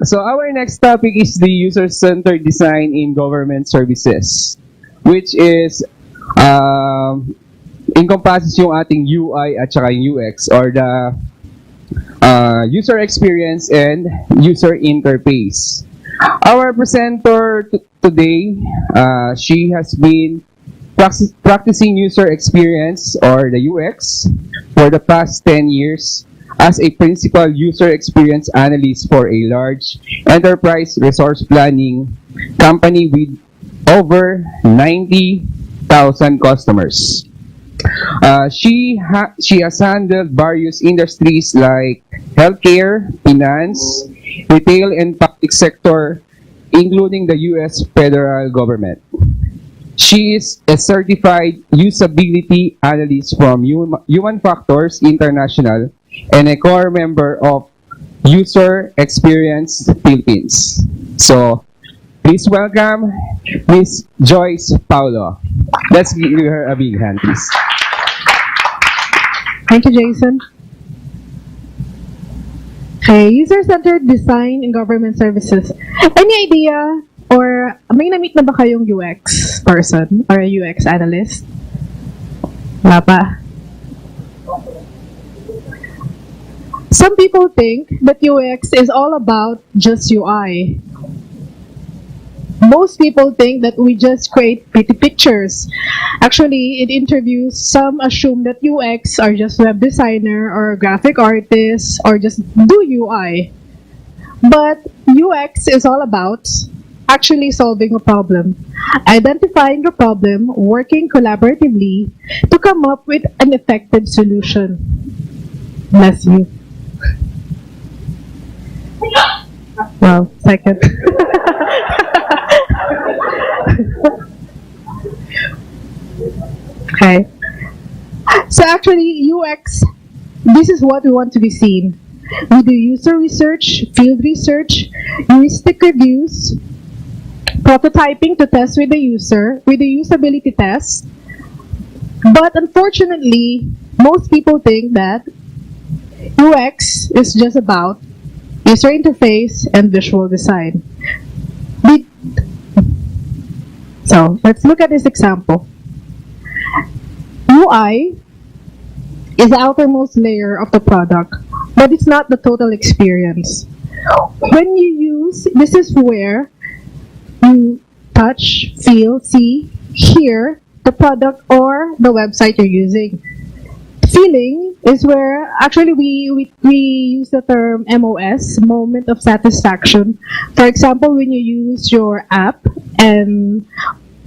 So our next topic is the user-centered design in government services, which is encompasses yung ating UI at saka yung UX, or the user experience and user interface. Our presenter today, she has been practicing user experience, or the UX, for the past 10 years as a principal user experience analyst for a large enterprise resource planning company with over 90,000 customers. She has handled various industries like healthcare, finance, retail, and public sector, including the U.S. federal government. She is a certified usability analyst from Human Factors International and a core member of User Experience Philippines. So, please welcome Miss Joyce Paulo. Let's give her a big hand, please. Thank you, Jason. Okay, user-centered design in government services. Any idea or may na-meet na ba kayong UX person or a UX analyst? Wala pa. Some people think that UX is all about just UI. Most people think that we just create pretty pictures. Actually, in interviews, some assume that UX are just web designer or graphic artists or just do UI. But UX is all about actually solving a problem, identifying the problem, working collaboratively to come up with an effective solution. Bless you. Wow, second. Okay. So actually, UX, this is what we want to be seen. We do user research, field research, heuristic reviews, prototyping to test with the user, with the usability test. But unfortunately, most people think that UX is just about user interface and visual design. So let's look at this example. UI is the outermost layer of the product, but it's not the total experience. When you use, this is where you touch, feel, see, hear the product or the website you're using. Feeling is where actually we use the term MOS, moment of satisfaction. For example, when you use your app and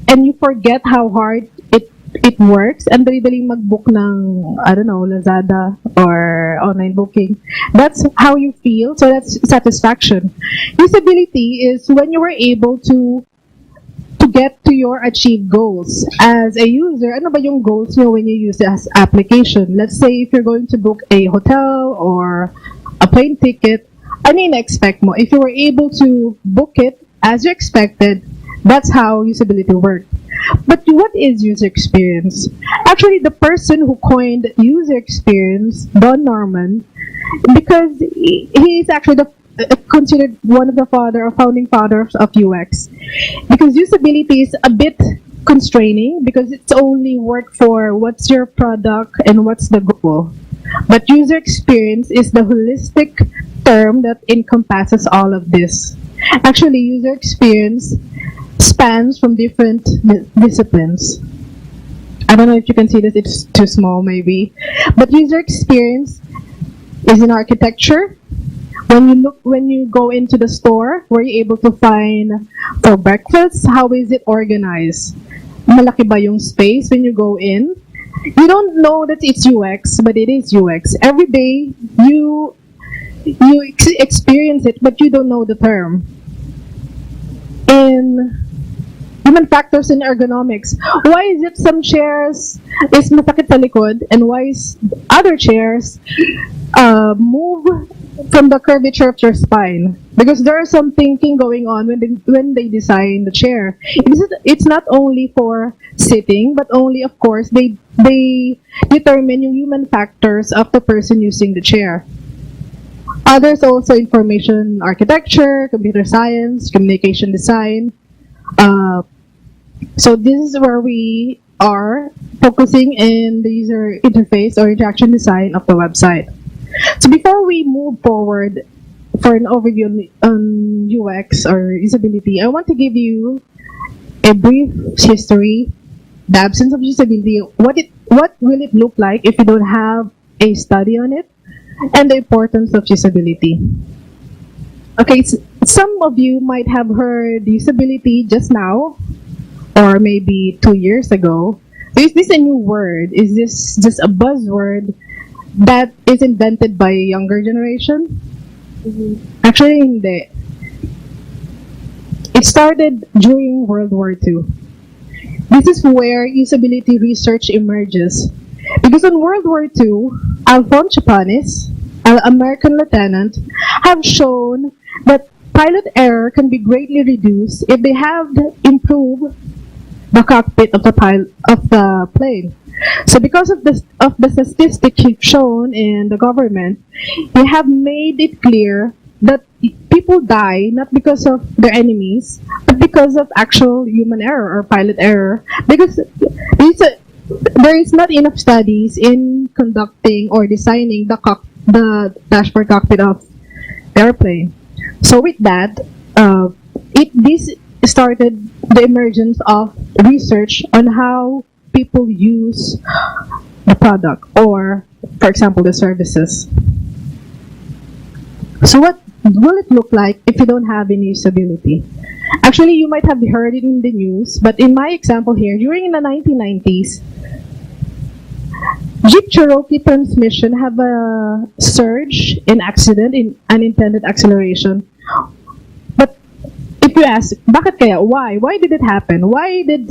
you forget how hard it works and dali-daling mag-book ng, I don't know, Lazada or online booking. That's how you feel, so that's satisfaction. Usability is when you were able to get to your achieved goals. As a user, ano ba yung goals nyo when you use this application? Let's say if you're going to book a hotel or a plane ticket, ano yung na-expect mo? If you were able to book it as you expected, that's how usability works. But what is user experience? Actually, the person who coined user experience, Don Norman, because he is actually considered one of the founding fathers of UX. Because usability is a bit constraining because it's only work for what's your product and what's the goal. But user experience is the holistic term that encompasses all of this. Actually, user experience spans from different disciplines. I don't know if you can see this, it's too small maybe. But user experience is in architecture. When you go into the store, were you able to find for breakfast, how is it organized? Malaki ba yung space when you go in? You don't know that it's UX, but it is UX. Every day, you experience it, but you don't know the term. In human factors in ergonomics, why is it some chairs is masakit sa likod and why is other chairs move from the curvature of your spine? Because there is some thinking going on when they design the chair. It's not only for sitting, but only, of course, they determine yung human factors of the person using the chair. Others also information architecture, computer science, communication design. Uh, so this is where we are focusing in the user interface or interaction design of the website. So before we move forward for an overview on UX or usability, I want to give you a brief history, the absence of usability, what will it look like if you don't have a study on it, and the importance of usability. Okay, some of you might have heard usability just now, or maybe 2 years ago. So is this a new word? Is this just a buzzword that is invented by a younger generation? Actually, hindi. It started during World War II. This is where usability research emerges. Because in World War II, Alphonse Chapanis, an American lieutenant, have shown that pilot error can be greatly reduced if they have improved the cockpit of the plane. So because of the statistics shown in the government, they have made it clear that people die not because of their enemies, but because of actual human error or pilot error. Because there is not enough studies in conducting or designing the dashboard cockpit of the airplane. So with that, this started the emergence of research on how people use the product or, for example, the services. So what will it look like if you don't have any usability? Actually, you might have heard it in the news, but in my example here, during the 1990s, Jeep Cherokee transmission have a surge in accident, in unintended acceleration. But if you ask, bakit kaya? Why? Why did it happen? Why did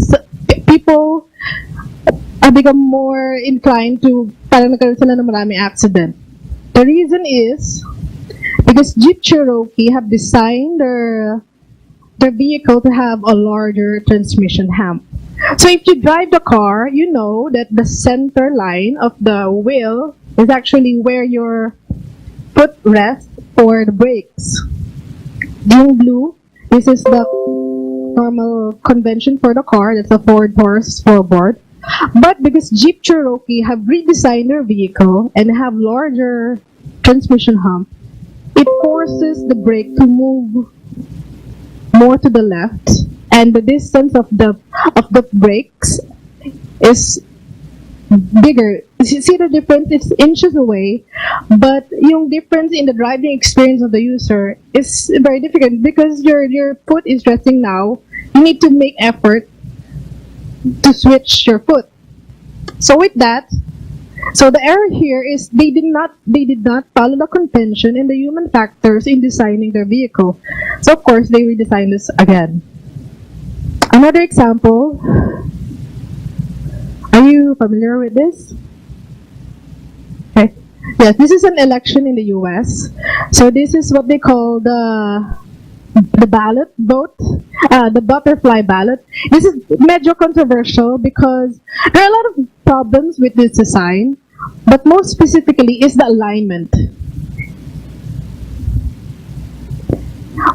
people become more inclined to parang nagkaroon sila ng maraming accident? The reason is because Jeep Cherokee have designed their vehicle to have a larger transmission hump. So if you drive the car, you know that the center line of the wheel is actually where your foot rests for the brakes. In blue, this is the normal convention for the car. That's a forward horse forward. But because Jeep Cherokee have redesigned their vehicle and have larger transmission hump, it forces the brake to move more to the left, and the distance of the brakes is bigger. See the difference? It's inches away, but yung difference in the driving experience of the user is very difficult because your foot is resting now. You need to make effort to switch your foot. So with that, so the error here is they did not follow the convention and the human factors in designing their vehicle. So of course they redesigned this again. Another example. Are you familiar with this? Okay. Yes, this is an election in the US. So this is what they call the ballot vote, the butterfly ballot. This is medyo controversial because there are a lot of problems with this design, but most specifically is the alignment.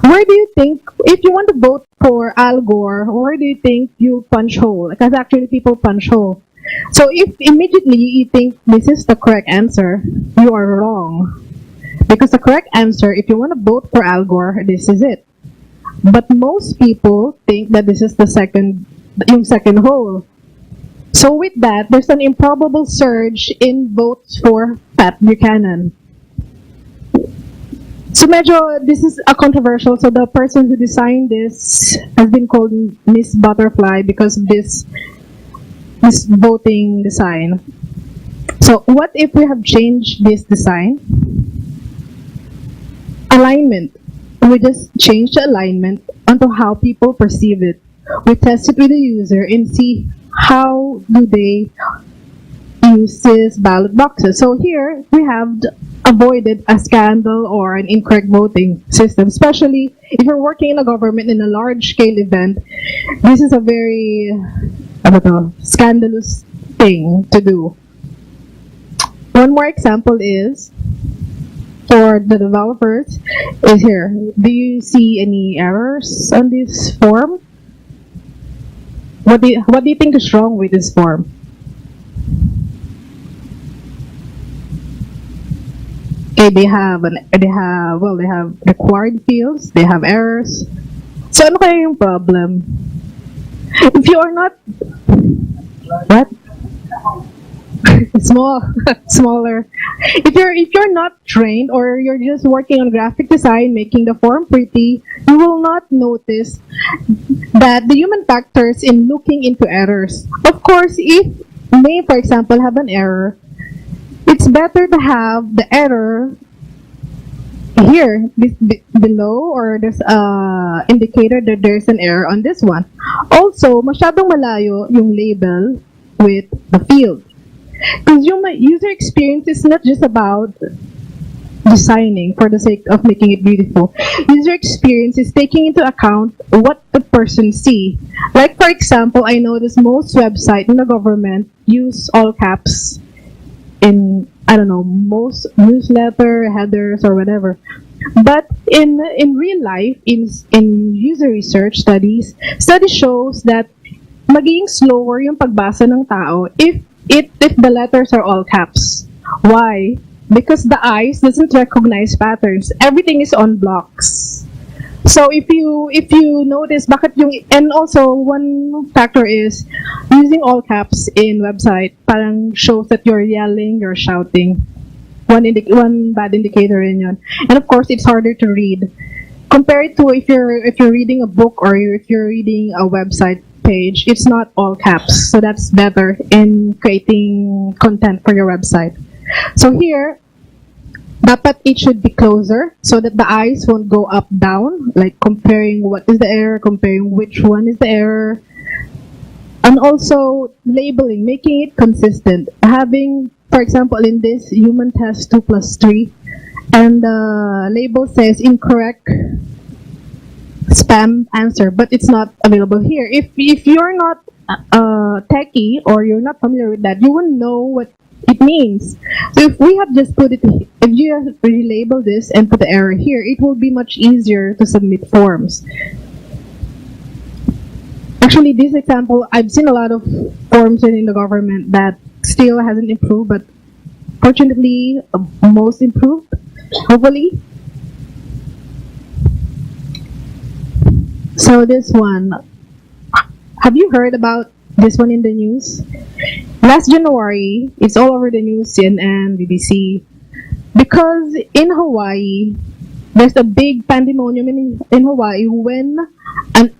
Where do you think, if you want to vote for Al Gore, where do you think you punch hole? Because actually people punch hole. So if immediately you think this is the correct answer, you are wrong. Because the correct answer, if you want to vote for Al Gore, this is it. But most people think that this is the second hole. So with that, there's an improbable surge in votes for Pat Buchanan. So medyo, this is a controversial. So the person who designed this has been called Miss Butterfly because of this voting design. So what if we have changed this design? Alignment. We just change the alignment onto how people perceive it. We test it with the user and see how do they use these ballot boxes. So here we have avoided a scandal or an incorrect voting system, especially if you're working in a government in a large-scale event. This is a very scandalous thing to do. One more example is for the developers is here. Do you see any errors on this form? What do you think is wrong with this form? Okay, they have required fields, they have errors. So ano kaya yung problem? If you are not what? Smaller. If you're not trained or you're just working on graphic design, making the form pretty, you will not notice that the human factors in looking into errors. Of course, if may, for example, have an error, it's better to have the error here below, or there's a indicator that there's an error on this one. Also, masyadong malayo yung label with the field. Because yung user experience is not just about designing for the sake of making it beautiful. User experience is taking into account what the person see. Like for example, I notice most websites in the government use all caps in, I don't know, most newsletter, headers, or whatever. But in real life, in user research studies shows that magiging slower yung pagbasa ng tao if the letters are all caps. Why? Because the eyes doesn't recognize patterns. Everything is on blocks. So if you notice, bakit yung, and also one factor is using all caps in website parang shows that you're yelling, you're shouting. One bad indicator in yun. And of course, it's harder to read compared to if you're reading a book or if you're reading a website page. It's not all caps, so that's better in creating content for your website. So here, dapat it should be closer so that the eyes won't go up down, like comparing what is the error, comparing which one is the error. And also labeling, making it consistent. Having, for example, in this human test 2+3, and the label says incorrect spam answer, but it's not available here. If you're not techie or you're not familiar with that, you wouldn't know what it means. So if we have just put it, if you have relabel this and put the error here, it will be much easier to submit forms. Actually, this example, I've seen a lot of forms in the government that still hasn't improved, but fortunately, most improved, hopefully. So this one, have you heard about this one in the news? Last January, it's all over the news, CNN, BBC, because in Hawaii, there's a big pandemonium in Hawaii when a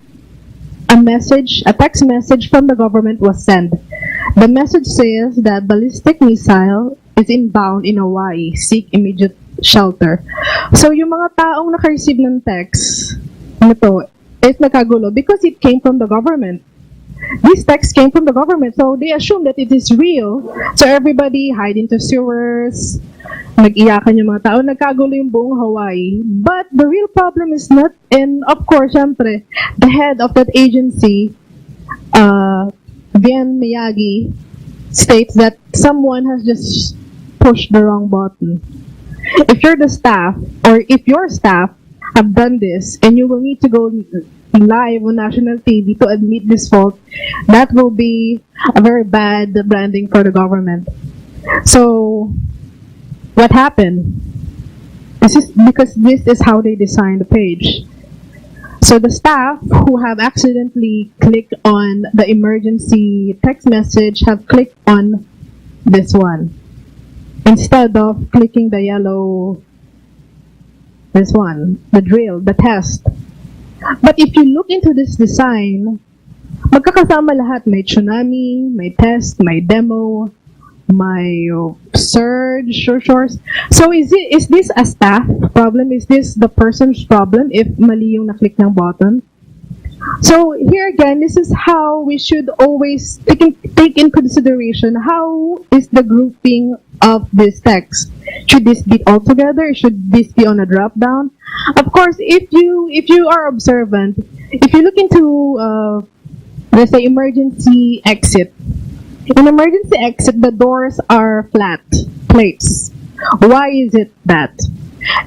text message from the government was sent. The message says that ballistic missile is inbound in Hawaii. Seek immediate shelter. So yung mga taong naka-receive ng text nito is nakagulo because it came from the government. This text came from the government, so they assume that it is real. So everybody hide into sewers, nag-iyakan yung mga tao, nagkagulo yung buong Hawaii. But the real problem is not, and of course, syempre, the head of that agency, Bien Miyagi, states that someone has just pushed the wrong button. If you're the staff, or if your staff have done this, and you will need to go live on national TV to admit this fault, that will be a very bad branding for the government. So, what happened? This is because this is how they design the page. So the staff who have accidentally clicked on the emergency text message have clicked on this one instead of clicking the yellow, this one, the drill, the test. But if you look into this design, magkakasama lahat. May tsunami, may test, may demo, may surge, shores. So is this a staff problem? Is this the person's problem if mali yung naklik ng button? So here again, this is how we should always take in consideration how is the grouping of this text. Should this be all together? Should this be on a drop down? Of course, if you are observant, if you look into let's say emergency exit. In emergency exit, the doors are flat plates. Why is it that?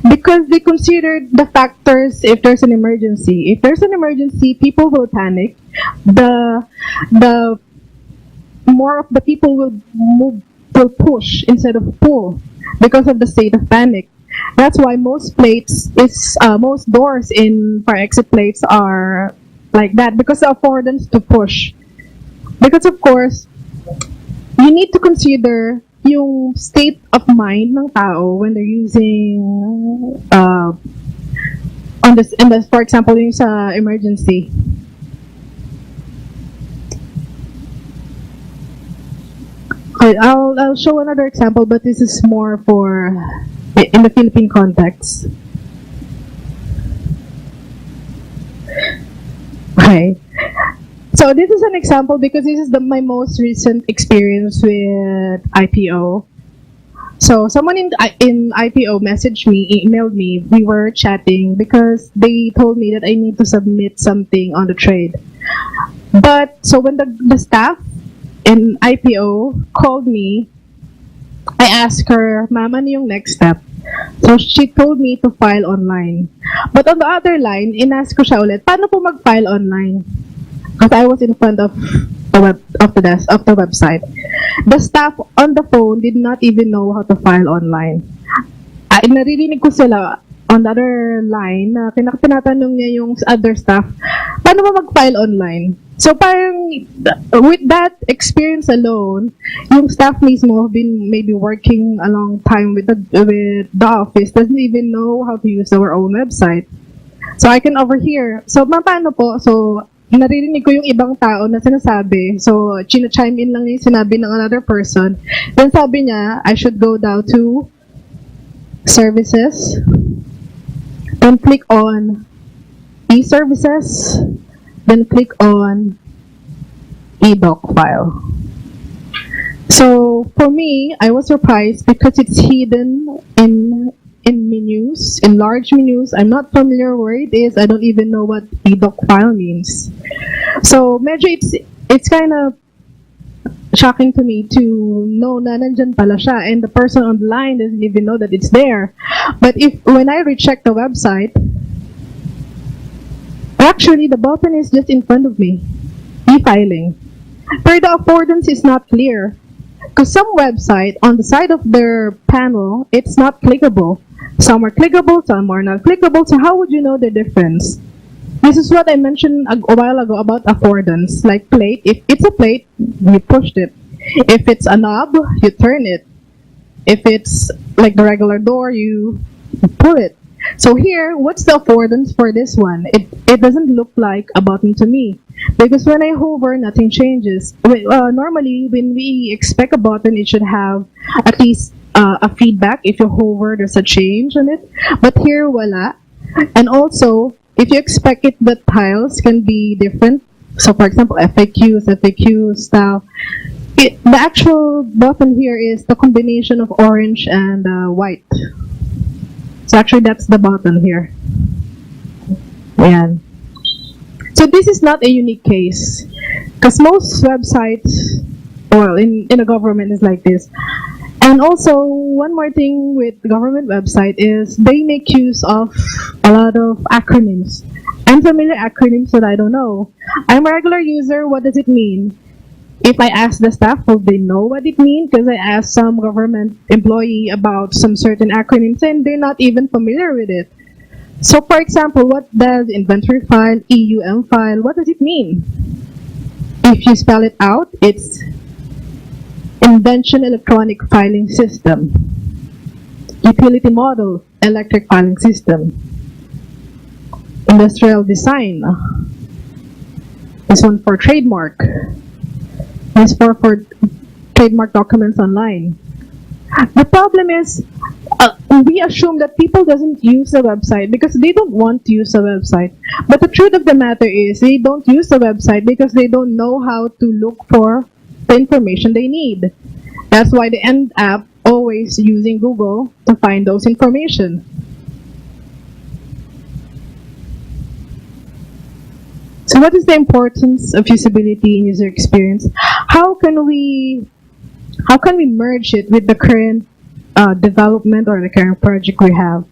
because they considered the factors if there's an emergency. If there's an emergency, people will panic. The more of the people will push instead of pull because of the state of panic. That's why most most doors in fire exit plates are like that, because of affordance to push. Because of course, you need to consider yung state of mind ng tao when they're using for example yung sa emergency. Okay, I'll show another example, but this is more for in the Philippine context. Okay. So this is an example because this is my most recent experience with IPO. So someone in IPO messaged me, emailed me. We were chatting because they told me that I need to submit something on the trade. But so when the staff in IPO called me, I asked her, "Ma'am, ano yung next step?" So she told me to file online. But on the other line, inask ko siya ulit, paano po mag-file online? Because I was in front of the website. The staff on the phone did not even know how to file online. Naririnig ko sila on the other line na tinatanong niya yung other staff, paano ba mag-file online? So parang with that experience alone, yung staff mismo have been maybe working a long time with the office, doesn't even know how to use our own website. So I can overhear. So paano po? So naririnig ko yung ibang tao na sinasabi. So chime in lang yung sinabi ng another person. Then sabi niya, I should go down to services, then click on e-services, then click on e-doc file. So for me, I was surprised because it's hidden in menus, in large menus. I'm not familiar where it is. I don't even know what e-doc file means. So medyo it's kind of shocking to me to know na nandyan pala siya, and the person on the line doesn't even know that it's there. But when I recheck the website, actually the button is just in front of me, e-filing. But the affordance is not clear. Because some website, on the side of their panel, it's not clickable. Some are clickable, some are not clickable. So how would you know the difference? This is what I mentioned a while ago about affordance. Like plate, if it's a plate, you pushed it. If it's a knob, you turn it. If it's like the regular door, you pull it. So here, what's the affordance for this one? It doesn't look like a button to me. Because when I hover, nothing changes. Normally, when we expect a button, it should have at least a feedback. If you hover, there's a change on it. But here, wala. And also, if you expect it, the tiles can be different. So for example, FAQ style. The actual button here is the combination of orange and white. So actually, that's the button here. Ayan. So this is not a unique case, because most websites, well, in a government is like this. And also, one more thing with the government website is they make use of a lot of acronyms. Unfamiliar acronyms that I don't know. I'm a regular user, what does it mean? If I ask the staff, will they know what it means? Because I asked some government employee about some certain acronyms and they're not even familiar with it. So for example, what does inventory file, EUM file, what does it mean? If you spell it out, it's Invention Electronic Filing System. Utility Model, Electric Filing System. Industrial Design. This one for trademark. This for trademark documents online. The problem is, we assume that people doesn't use the website because they don't want to use the website. But the truth of the matter is, they don't use the website because they don't know how to look for the information they need. That's why they end up always using Google to find those information. So what is the importance of usability in user experience? How can we merge it with the current development or the current project we have?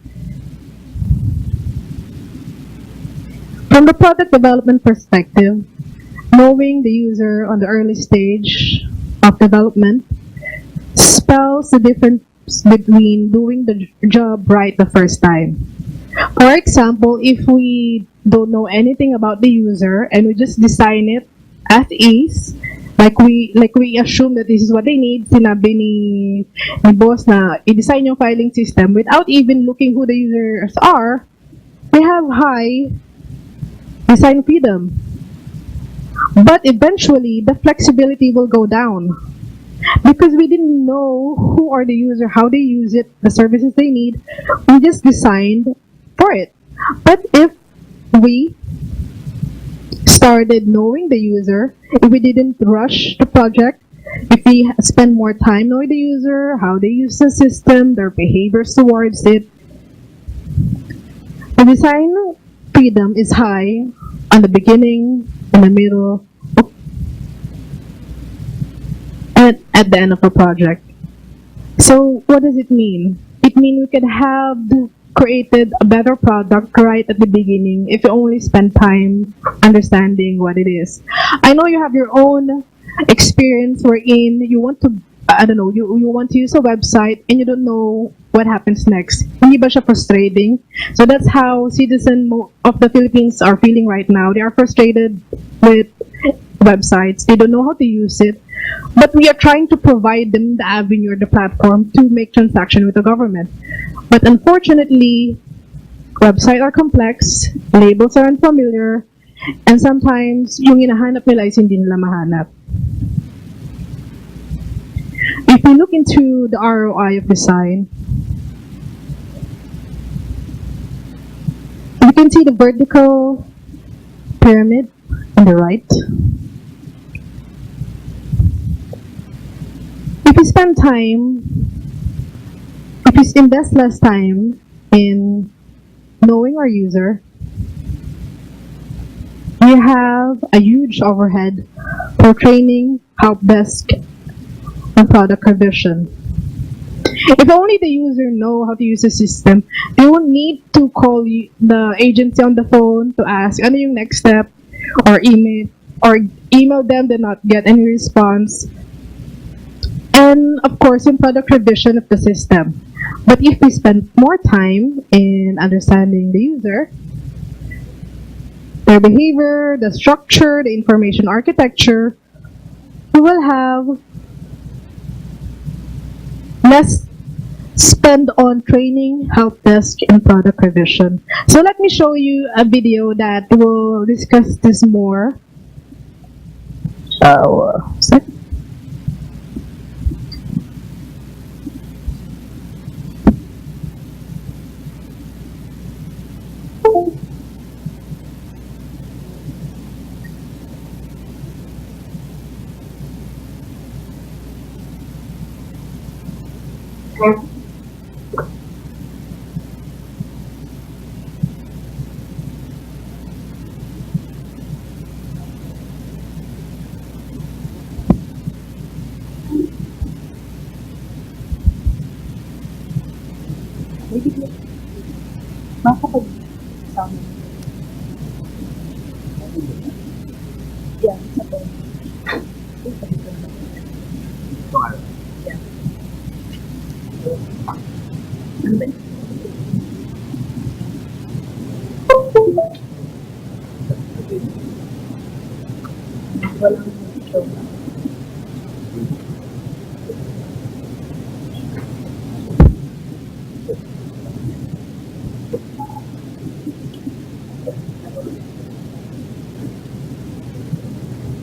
From the product development perspective, knowing the user on the early stage of development spells the difference between doing the job right the first time. For example, if we don't know anything about the user and we just design it as is, like we assume that this is what they need, sinabi ni boss na i-design yung filing system without even looking who the users are, we have high design freedom. But eventually, the flexibility will go down because we didn't know who are the user, how they use it, the services they need. We just designed for it. But if we started knowing the user, if we didn't rush the project, if we spend more time knowing the user, how they use the system, their behaviors towards it, the design freedom is high on the beginning, in the middle, and at the end of a project. So what does it mean? It means we could have created a better product right at the beginning if you only spend time understanding what it is. I know you have your own experience wherein you want to, I don't know, you want to use a website and you don't know what happens next. Hindi ba siya frustrating? So that's how citizens of the Philippines are feeling right now. They are frustrated with websites. They don't know how to use it. But we are trying to provide them the avenue or the platform to make transaction with the government. But unfortunately, websites are complex, labels are unfamiliar, and sometimes yung hinahanap nila is hindi nila mahanap. If we look into the ROI of design, you can see the vertical pyramid on the right. If we spend time, if we invest less time in knowing our user, we have a huge overhead for training, help desk, and product revision. If only the user know how to use the system, they won't need to call the agency on the phone to ask ano yung next step, or email them, they not get any response. And of course, in product revision of the system. But if we spend more time in understanding the user, their behavior, the structure, the information architecture, we will have less spend on training, help desk, and product revision. So let me show you a video that will discuss this more.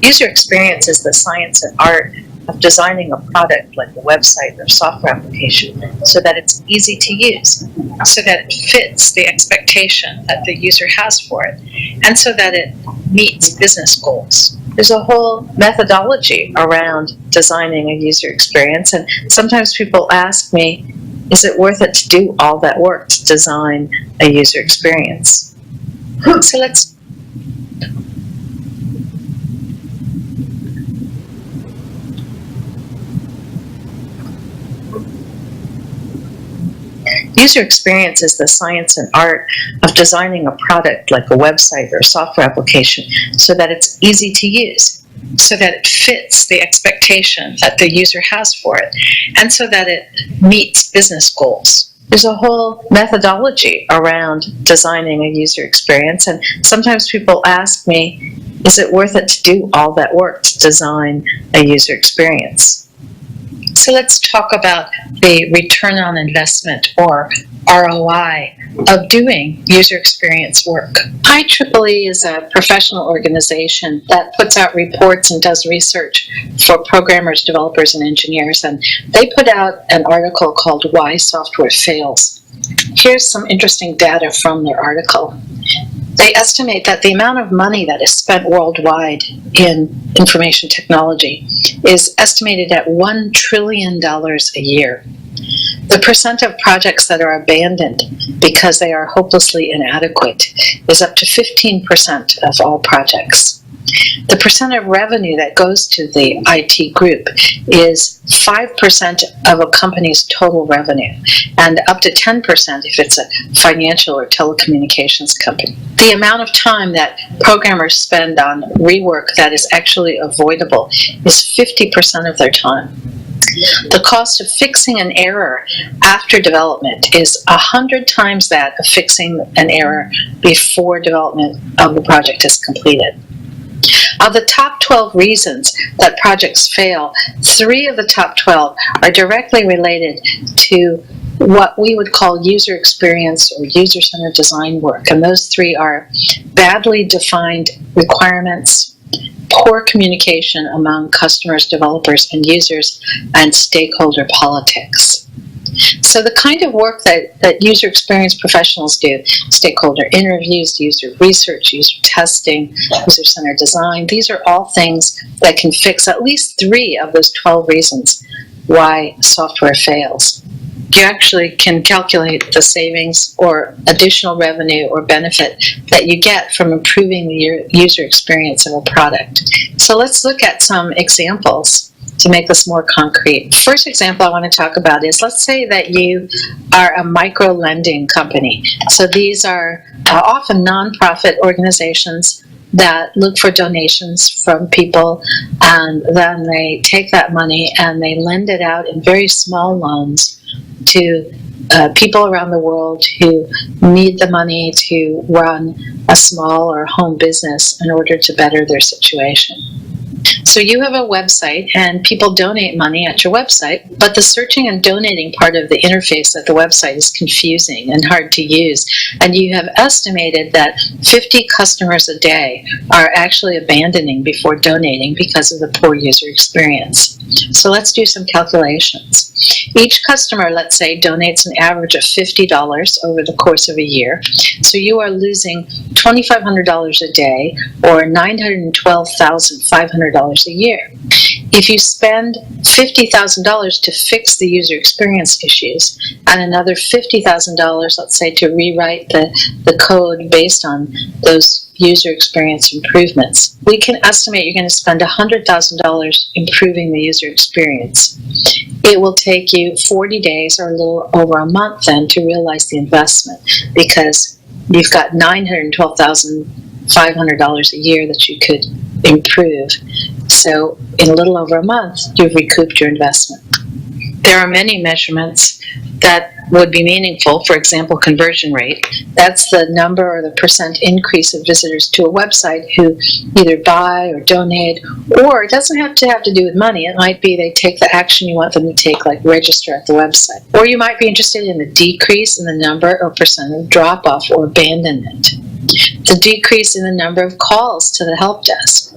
User experience is the science and art of designing a product like a website or software application so that it's easy to use, so that it fits the expectation that the user has for it, and so that it meets business goals. There's a whole methodology around designing a user experience, and sometimes people ask me, is it worth it to do all that work to design a user experience? So let's User experience is the science and art of designing a product like a website or software application so that it's easy to use, so that it fits the expectation that the user has for it, and so that it meets business goals. There's a whole methodology around designing a user experience, and sometimes people ask me, is it worth it to do all that work to design a user experience? So let's talk about the return on investment, or ROI, of doing user experience work. IEEE is a professional organization that puts out reports and does research for programmers, developers, and engineers, and they put out an article called Why Software Fails. Here's some interesting data from their article. They estimate that the amount of money that is spent worldwide in information technology is estimated at $1 trillion a year. The percent of projects that are abandoned because they are hopelessly inadequate is up to 15% of all projects. The percent of revenue that goes to the IT group is 5% of a company's total revenue, and up to 10% if it's a financial or telecommunications company. The amount of time that programmers spend on rework that is actually avoidable is 50% of their time. The cost of fixing an error after development is 100 times that of fixing an error before development of the project is completed. Of the top 12 reasons that projects fail, 3 of the top 12 are directly related to what we would call user experience or user-centered design work. And those 3 are badly defined requirements, poor communication among customers, developers, and users, and stakeholder politics. So the kind of work that user experience professionals do, stakeholder interviews, user research, user testing, user-centered design, these are all things that can fix at least 3 of those 12 reasons why software fails. You actually can calculate the savings or additional revenue or benefit that you get from improving the user experience of a product. So let's look at some examples to make this more concrete. First example I want to talk about is, let's say that you are a micro lending company. So these are often nonprofit organizations that look for donations from people, and then they take that money and they lend it out in very small loans to people around the world who need the money to run a small or home business in order to better their situation. So you have a website and people donate money at your website, but the searching and donating part of the interface at the website is confusing and hard to use. And you have estimated that 50 customers a day are actually abandoning before donating because of the poor user experience. So let's do some calculations. Each customer, let's say, donates an average of $50 over the course of a year. So you are losing $2,500 a day, or $912,500 a year. If you spend $50,000 to fix the user experience issues, and another $50,000, let's say, to rewrite the code based on those user experience improvements, we can estimate you're going to spend $100,000 improving the user experience. It will take you 40 days or a little over a month then to realize the investment, because you've got $912,500 a year that you could improve. So in a little over a month, you've recouped your investment. There are many measurements that would be meaningful. For example, conversion rate. That's the number or the percent increase of visitors to a website who either buy or donate, or it doesn't have to do with money. It might be they take the action you want them to take, like register at the website. Or you might be interested in the decrease in the number or percent of drop-off or abandonment. The decrease in the number of calls to the help desk.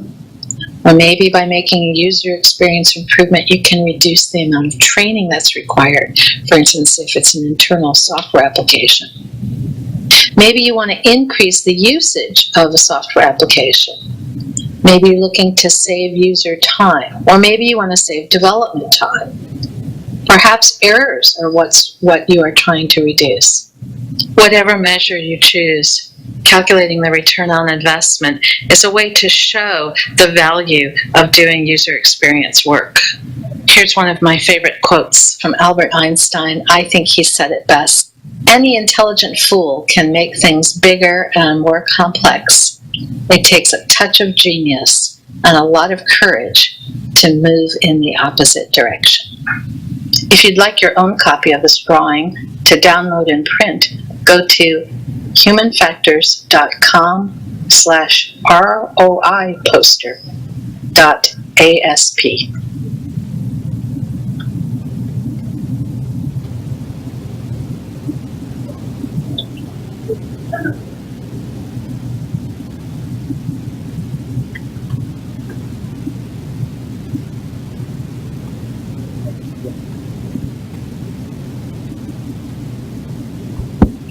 Or maybe by making a user experience improvement, you can reduce the amount of training that's required. For instance, if it's an internal software application. Maybe you want to increase the usage of a software application. Maybe you're looking to save user time. Or maybe you want to save development time. Perhaps errors are what you are trying to reduce. Whatever measure you choose, calculating the return on investment is a way to show the value of doing user experience work. Here's one of my favorite quotes from Albert Einstein. I think he said it best. any intelligent fool can make things bigger and more complex. It takes a touch of genius and a lot of courage to move in the opposite direction. If you'd like your own copy of this drawing to download and print, go to humanfactors.com/ROIposter.asp.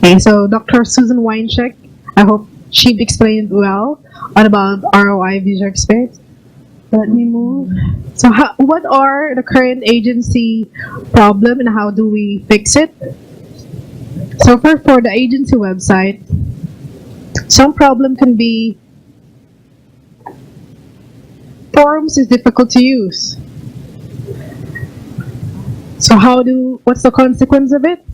Okay, so Dr. Susan Weincheck, I hope she explained well on about ROI user experience. Let me move. So what are the current agency problem and how do we fix it? So for the agency website, some problem can be forms is difficult to use. So what's the consequence of it?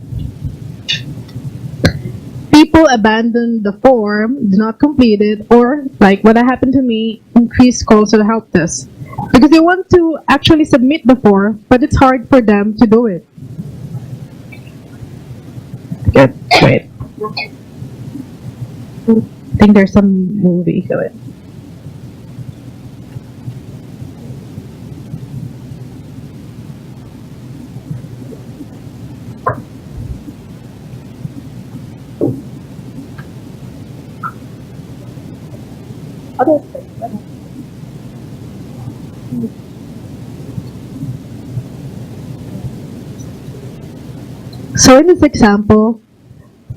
People abandon the form, do not complete it, or like what happened to me, increase calls to the help desk. Because they want to actually submit the form, but it's hard for them to do it. Good, great. I think there's some movie to it. So in this example,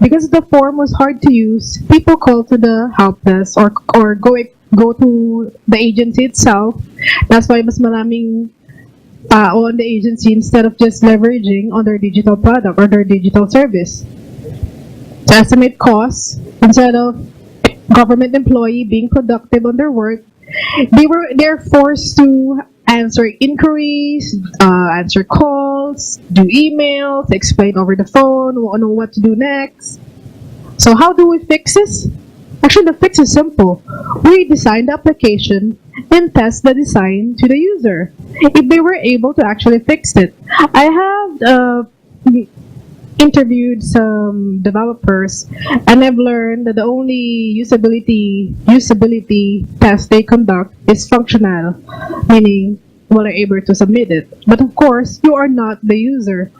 because the form was hard to use, people call to the help desk or go to the agency itself. That's why mas maraming tao on the agency instead of just leveraging on their digital product or their digital service. To estimate costs, instead of government employee being productive on their work, they're forced to answer inquiries, answer calls, do emails, explain over the phone, know what to do next. So how do we fix this? Actually, the fix is simple. We design the application and test the design to the user. If they were able to actually fix it. I have interviewed some developers and I've learned that the only usability test they conduct is functional, meaning will are able to submit it. But of course, you are not the user.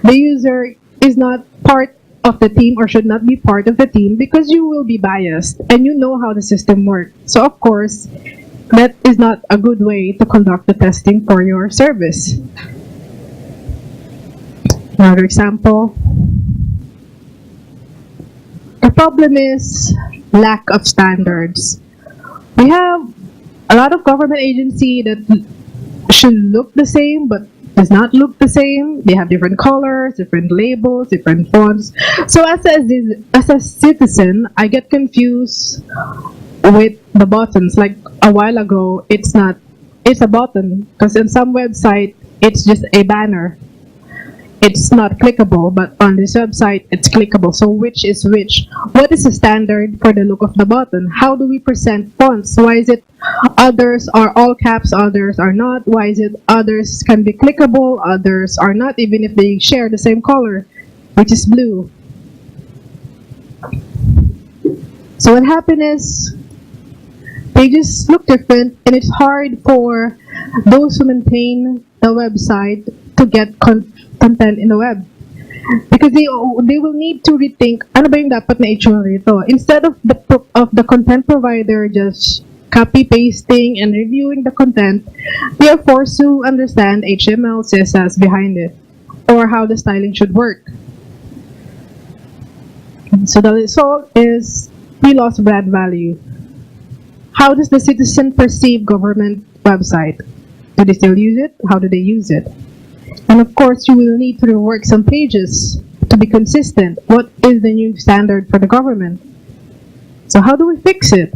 The user is not part of the team or should not be part of the team because you will be biased and you know how the system works. So of course, that is not a good way to conduct the testing for your service. Another example. The problem is lack of standards. We have a lot of government agency that should look the same but does not look the same. They have different colors, different labels, different fonts. So as a citizen, I get confused with the buttons. Like a while ago, it's a button because in some website, it's just a banner. It's not clickable, but on this website, it's clickable. So which is which? What is the standard for the look of the button? How do we present fonts? Why is it others are all caps, others are not? Why is it others can be clickable, others are not, even if they share the same color, which is blue? So what happened is, they just look different, and it's hard for those who maintain the website to get content in the web. Because they will need to rethink, ano ba yung dapat na itsura rito? Instead of the content provider just copy-pasting and reviewing the content, they are forced to understand HTML, CSS behind it, or how the styling should work. So the result is we lost brand value. How does the citizen perceive government website? Do they still use it? How do they use it? And of course, you will need to rework some pages to be consistent. What is the new standard for the government? So how do we fix it?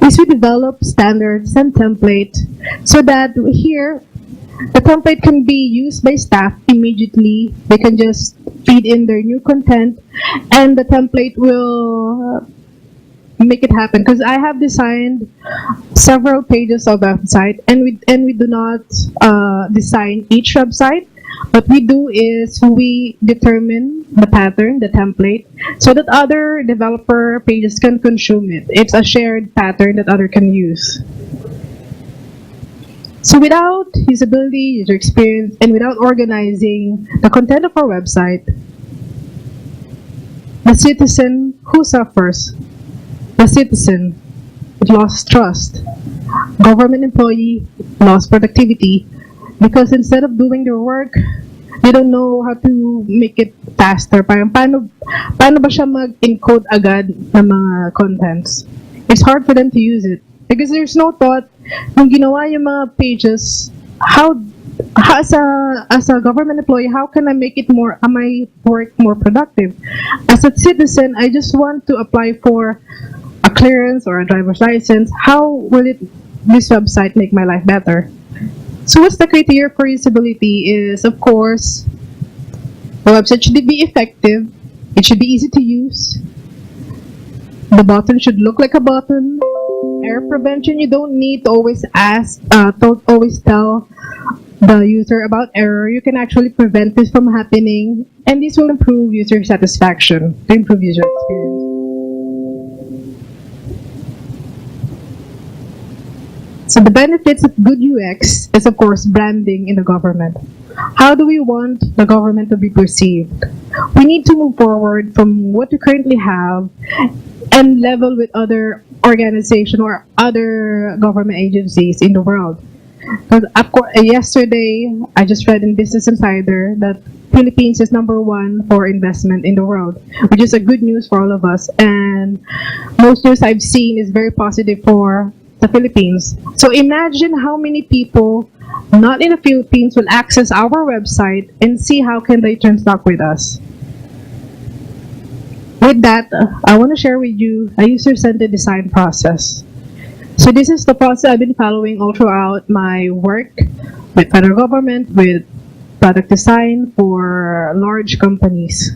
Is we develop standards and template so that here, the template can be used by staff immediately. They can just feed in their new content, and the template will make it happen. Because I have designed several pages of website, and we do not design each website. What we do is we determine the pattern, the template, so that other developer pages can consume it. It's a shared pattern that other can use. So without usability, user experience, and without organizing the content of our website, the citizen who suffers, the citizen lost trust, government employee lost productivity, because instead of doing their work, they don't know how to make it faster. Parang paano ba siya mag-encode agad ng mga contents? It's hard for them to use it because there's no thought nung ginawa yung mga pages, how as a government employee, how can I make it more, my work more productive? As a citizen, I just want to apply for a clearance or a driver's license. How will this website make my life better? So what's the criteria for usability is, of course, the website should be effective, it should be easy to use, the button should look like a button. Error prevention, you don't need to always don't always tell the user about error. You can actually prevent this from happening, and this will improve user satisfaction, to improve user experience. So the benefits of good UX is, of course, branding in the government. How do we want the government to be perceived? We need to move forward from what we currently have and level with other organizations or other government agencies in the world. Because yesterday, I just read in Business Insider that Philippines is #1 for investment in the world, which is a good news for all of us. And most news I've seen is very positive for the Philippines. So imagine how many people not in the Philippines will access our website and see how can they transact with us. With that, I want to share with you a user-centered design process. So this is the process I've been following all throughout my work with federal government, with product design for large companies.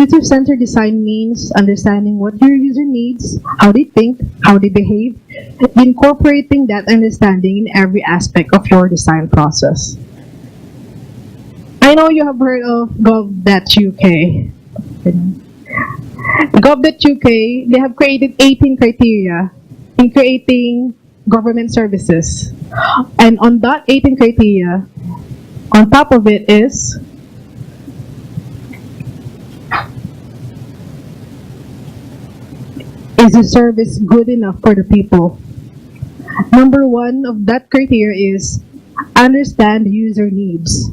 User-centered design means understanding what your user needs, how they think, how they behave, and incorporating that understanding in every aspect of your design process. I know you have heard of gov.uk. Gov.uk, they have created 18 criteria in creating government services. And on that 18 criteria, on top of it is the service good enough for the people? Number 1 of that criteria is understand user needs.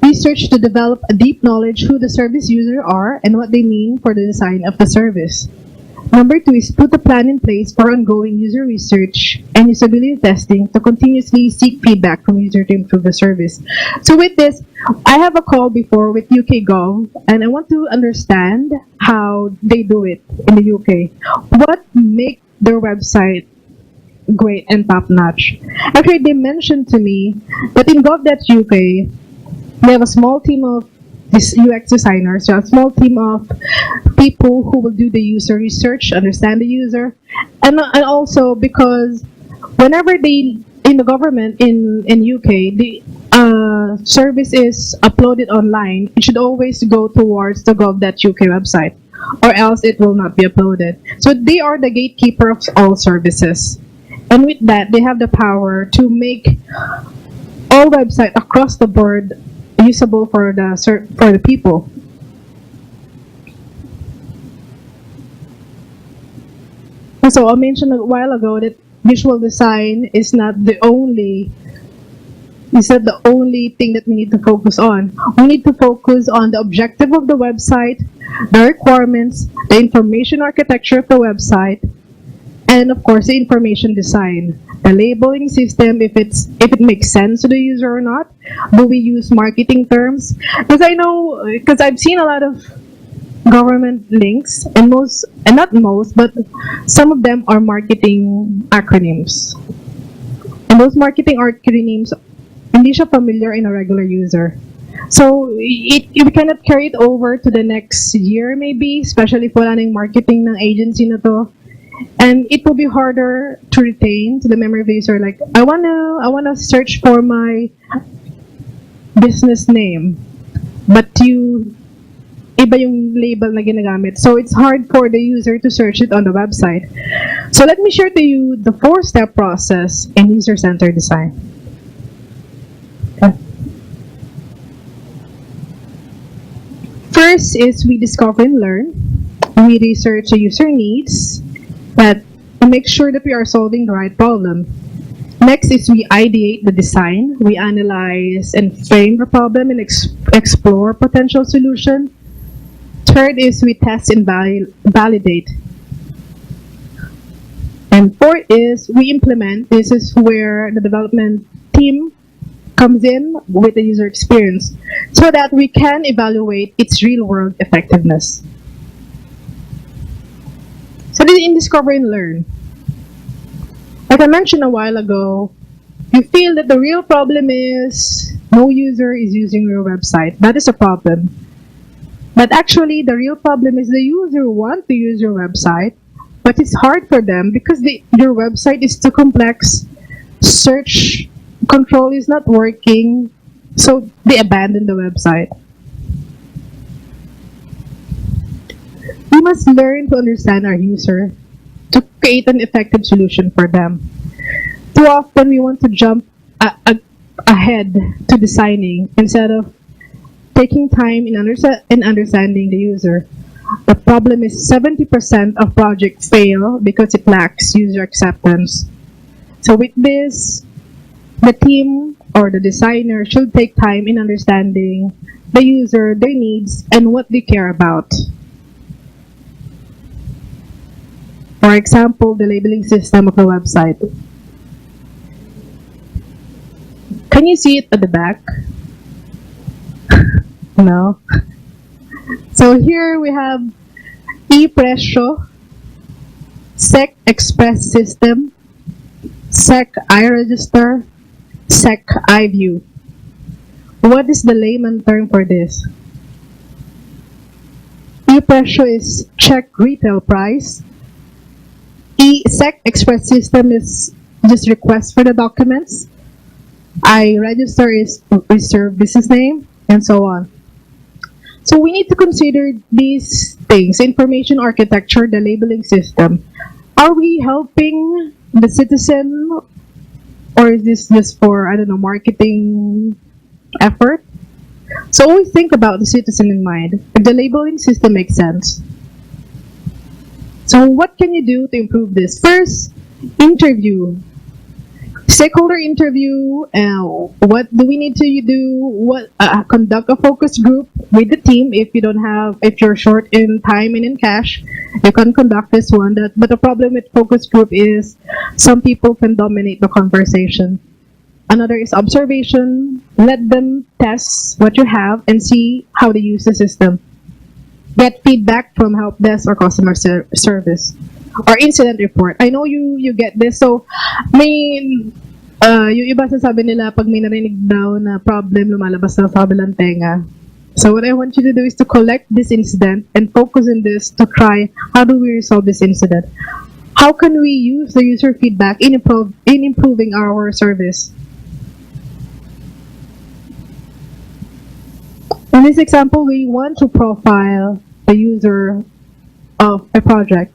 Research to develop a deep knowledge who the service user are and what they mean for the design of the service. Number 2 is put a plan in place for ongoing user research and usability testing to continuously seek feedback from user to improve the service. So with this, I have a call before with UK Gov, and I want to understand how they do it in the UK. What make their website great and top-notch? Actually, they mentioned to me that in gov.uk, they have a small team of UX designers, so a small team of people who will do the user research, understand the user, and also because whenever they in the government in UK, the service is uploaded online, it should always go towards the gov.uk website, or else it will not be uploaded. So they are the gatekeeper of all services, and with that, they have the power to make all websites across the board usable for the people. So I mentioned a while ago that visual design is not the only thing that we need to focus on. We need to focus on the objective of the website, the requirements, the information architecture of the website, and of course the information design, the labeling system, if it makes sense to the user or not. Do we use marketing terms? Because I've seen a lot of government links, and not most, but some of them are marketing acronyms. And those marketing acronyms, hindi siya familiar in a regular user. So, you cannot carry it over to the next year maybe, especially if wala nang marketing ng agency na to. And it will be harder to retain to the memory of the user. Like, I wanna search for my business name, but iba yung label na ginagamit. So it's hard for the user to search it on the website. So let me share to you the 4-step process in user-centered design. First is we discover and learn. We research the user needs and make sure that we are solving the right problem. Next is we ideate the design. We analyze and frame the problem and explore potential solution. Third is we test and validate. And fourth is we implement. This is where the development team comes in with the user experience so that we can evaluate its real-world effectiveness. So this is in discover and learn. Like I mentioned a while ago, you feel that the real problem is no user is using your website. That is a problem. But actually, the real problem is the user want to use your website, but it's hard for them because your website is too complex. Search control is not working, so they abandon the website. We must learn to understand our user to create an effective solution for them. Too often, we want to jump ahead to designing instead of taking time in understanding the user. The problem is 70% of projects fail because it lacks user acceptance. So with this, the team or the designer should take time in understanding the user, their needs, and what they care about. For example, the labeling system of the website. Can you see it at the back? No. So here we have e-Presyo, SEC Express System, SEC iRegister, SEC iView. What is the layman term for this? e-Presyo is check retail price. SEC Express System is just request for the documents. iRegister is reserve business name, and so on. So we need to consider these things: information architecture, the labeling system. Are we helping the citizen, or is this just for, I don't know, marketing effort? So always think about the citizen in mind. If the labeling system makes sense. So what can you do to improve this? First, interview. Stakeholder interview. What do we need to do? Conduct a focus group with the team. If you're short in time and in cash, you can conduct this one. But the problem with focus group is some people can dominate the conversation. Another is observation. Let them test what you have and see how they use the system. Get feedback from help desk or customer service. Or incident report. I know you get this. So, yung iba sasabi nila pag may narinig daw na problem, lumalabas na sa kabilang tenga. So what I want you to do is to collect this incident and focus on this to try how do we resolve this incident. How can we use the user feedback in improving our service? In this example, we want to profile the user of a project.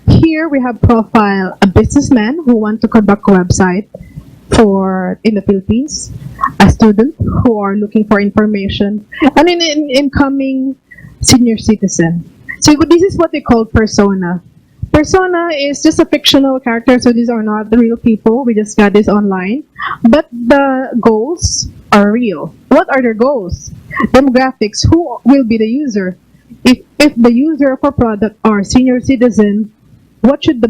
Here we have profile a businessman who wants to conduct a website in the Philippines, a student who are looking for information, and an incoming senior citizen. So this is what they call persona. Persona is just a fictional character, so these are not the real people. We just got this online. But the goals are real. What are their goals? Demographics. Who will be the user? If the user of a product are senior citizen, what should the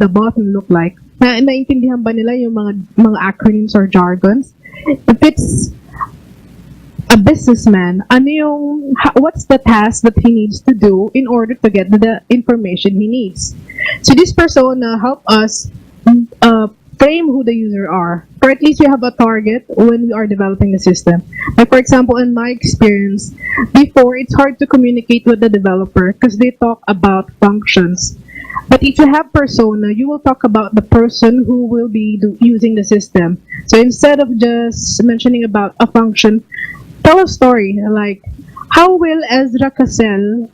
button look like? Naintindihan ba nila yung mga acronyms or jargons? If it's a businessman, what's the task that he needs to do in order to get the information he needs? So this persona help us frame who the user are, or at least we have a target when we are developing the system. Like for example, in my experience, before it's hard to communicate with the developer because they talk about functions. But if you have persona, you will talk about the person who will be using the system. So instead of just mentioning about a function, tell a story like how will Ezra Cassell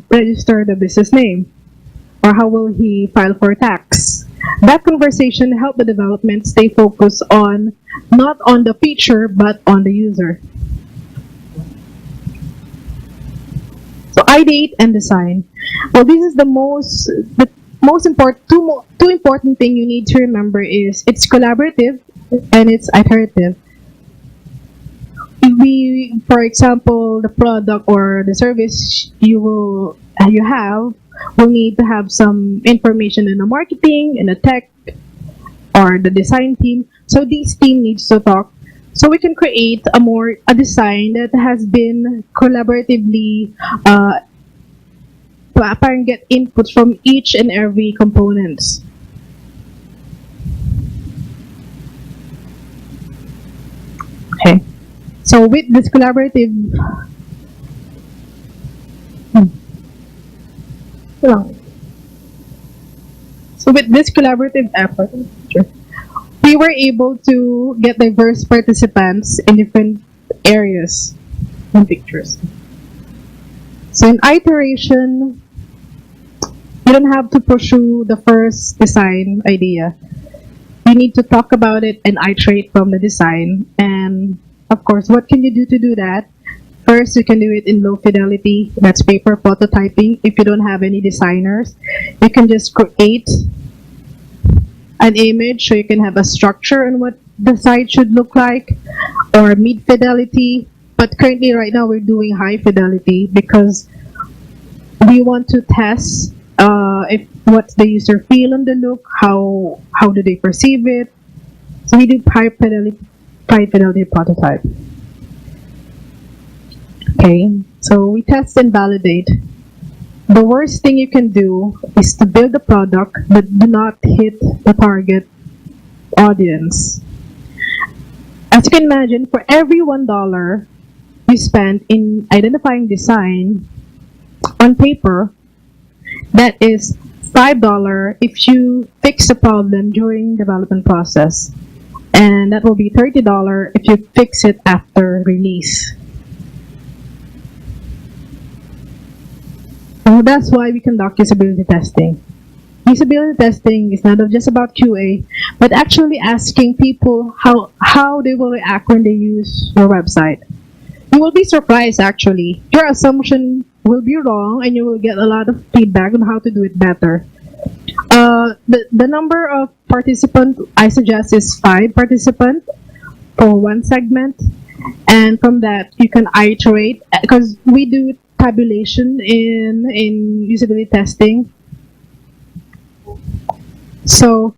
register the business name, or how will he file for tax. That conversation helped the development stay focused on not on the feature but on the user. So ideate and design. Well, this is the most important two important thing you need to remember is it's collaborative and it's iterative. We, for example, the product or the service you have will need to have some information in the marketing, in the tech, or the design team. So these team needs to talk. So we can create a design that has been collaboratively parang get input from each and every components. Okay. So with this collaborative So with this collaborative effort, we were able to get diverse participants in different areas and pictures. So in iteration, you don't have to pursue the first design idea. You need to talk about it and iterate from the design. And of course, what can you do to do that? First, you can do it in low fidelity. That's paper prototyping. If you don't have any designers, you can just create an image so you can have a structure on what the site should look like, or mid fidelity. But currently, right now, we're doing high fidelity because we want to test if what the user feel on the look, how do they perceive it. So we do high fidelity prototype. Okay, so we test and validate. The worst thing you can do is to build a product but do not hit the target audience. As you can imagine, for every $1 you spend in identifying design on paper, that is $5 if you fix the problem during development process. And that will be $30 if you fix it after release. So that's why we conduct usability testing. Usability testing is not just about QA, but actually asking people how they will react when they use your website. You will be surprised actually. Your assumption will be wrong and you will get a lot of feedback on how to do it better. The number of participants I suggest is 5 participants for one segment. And from that, you can iterate because we do tabulation in usability testing. So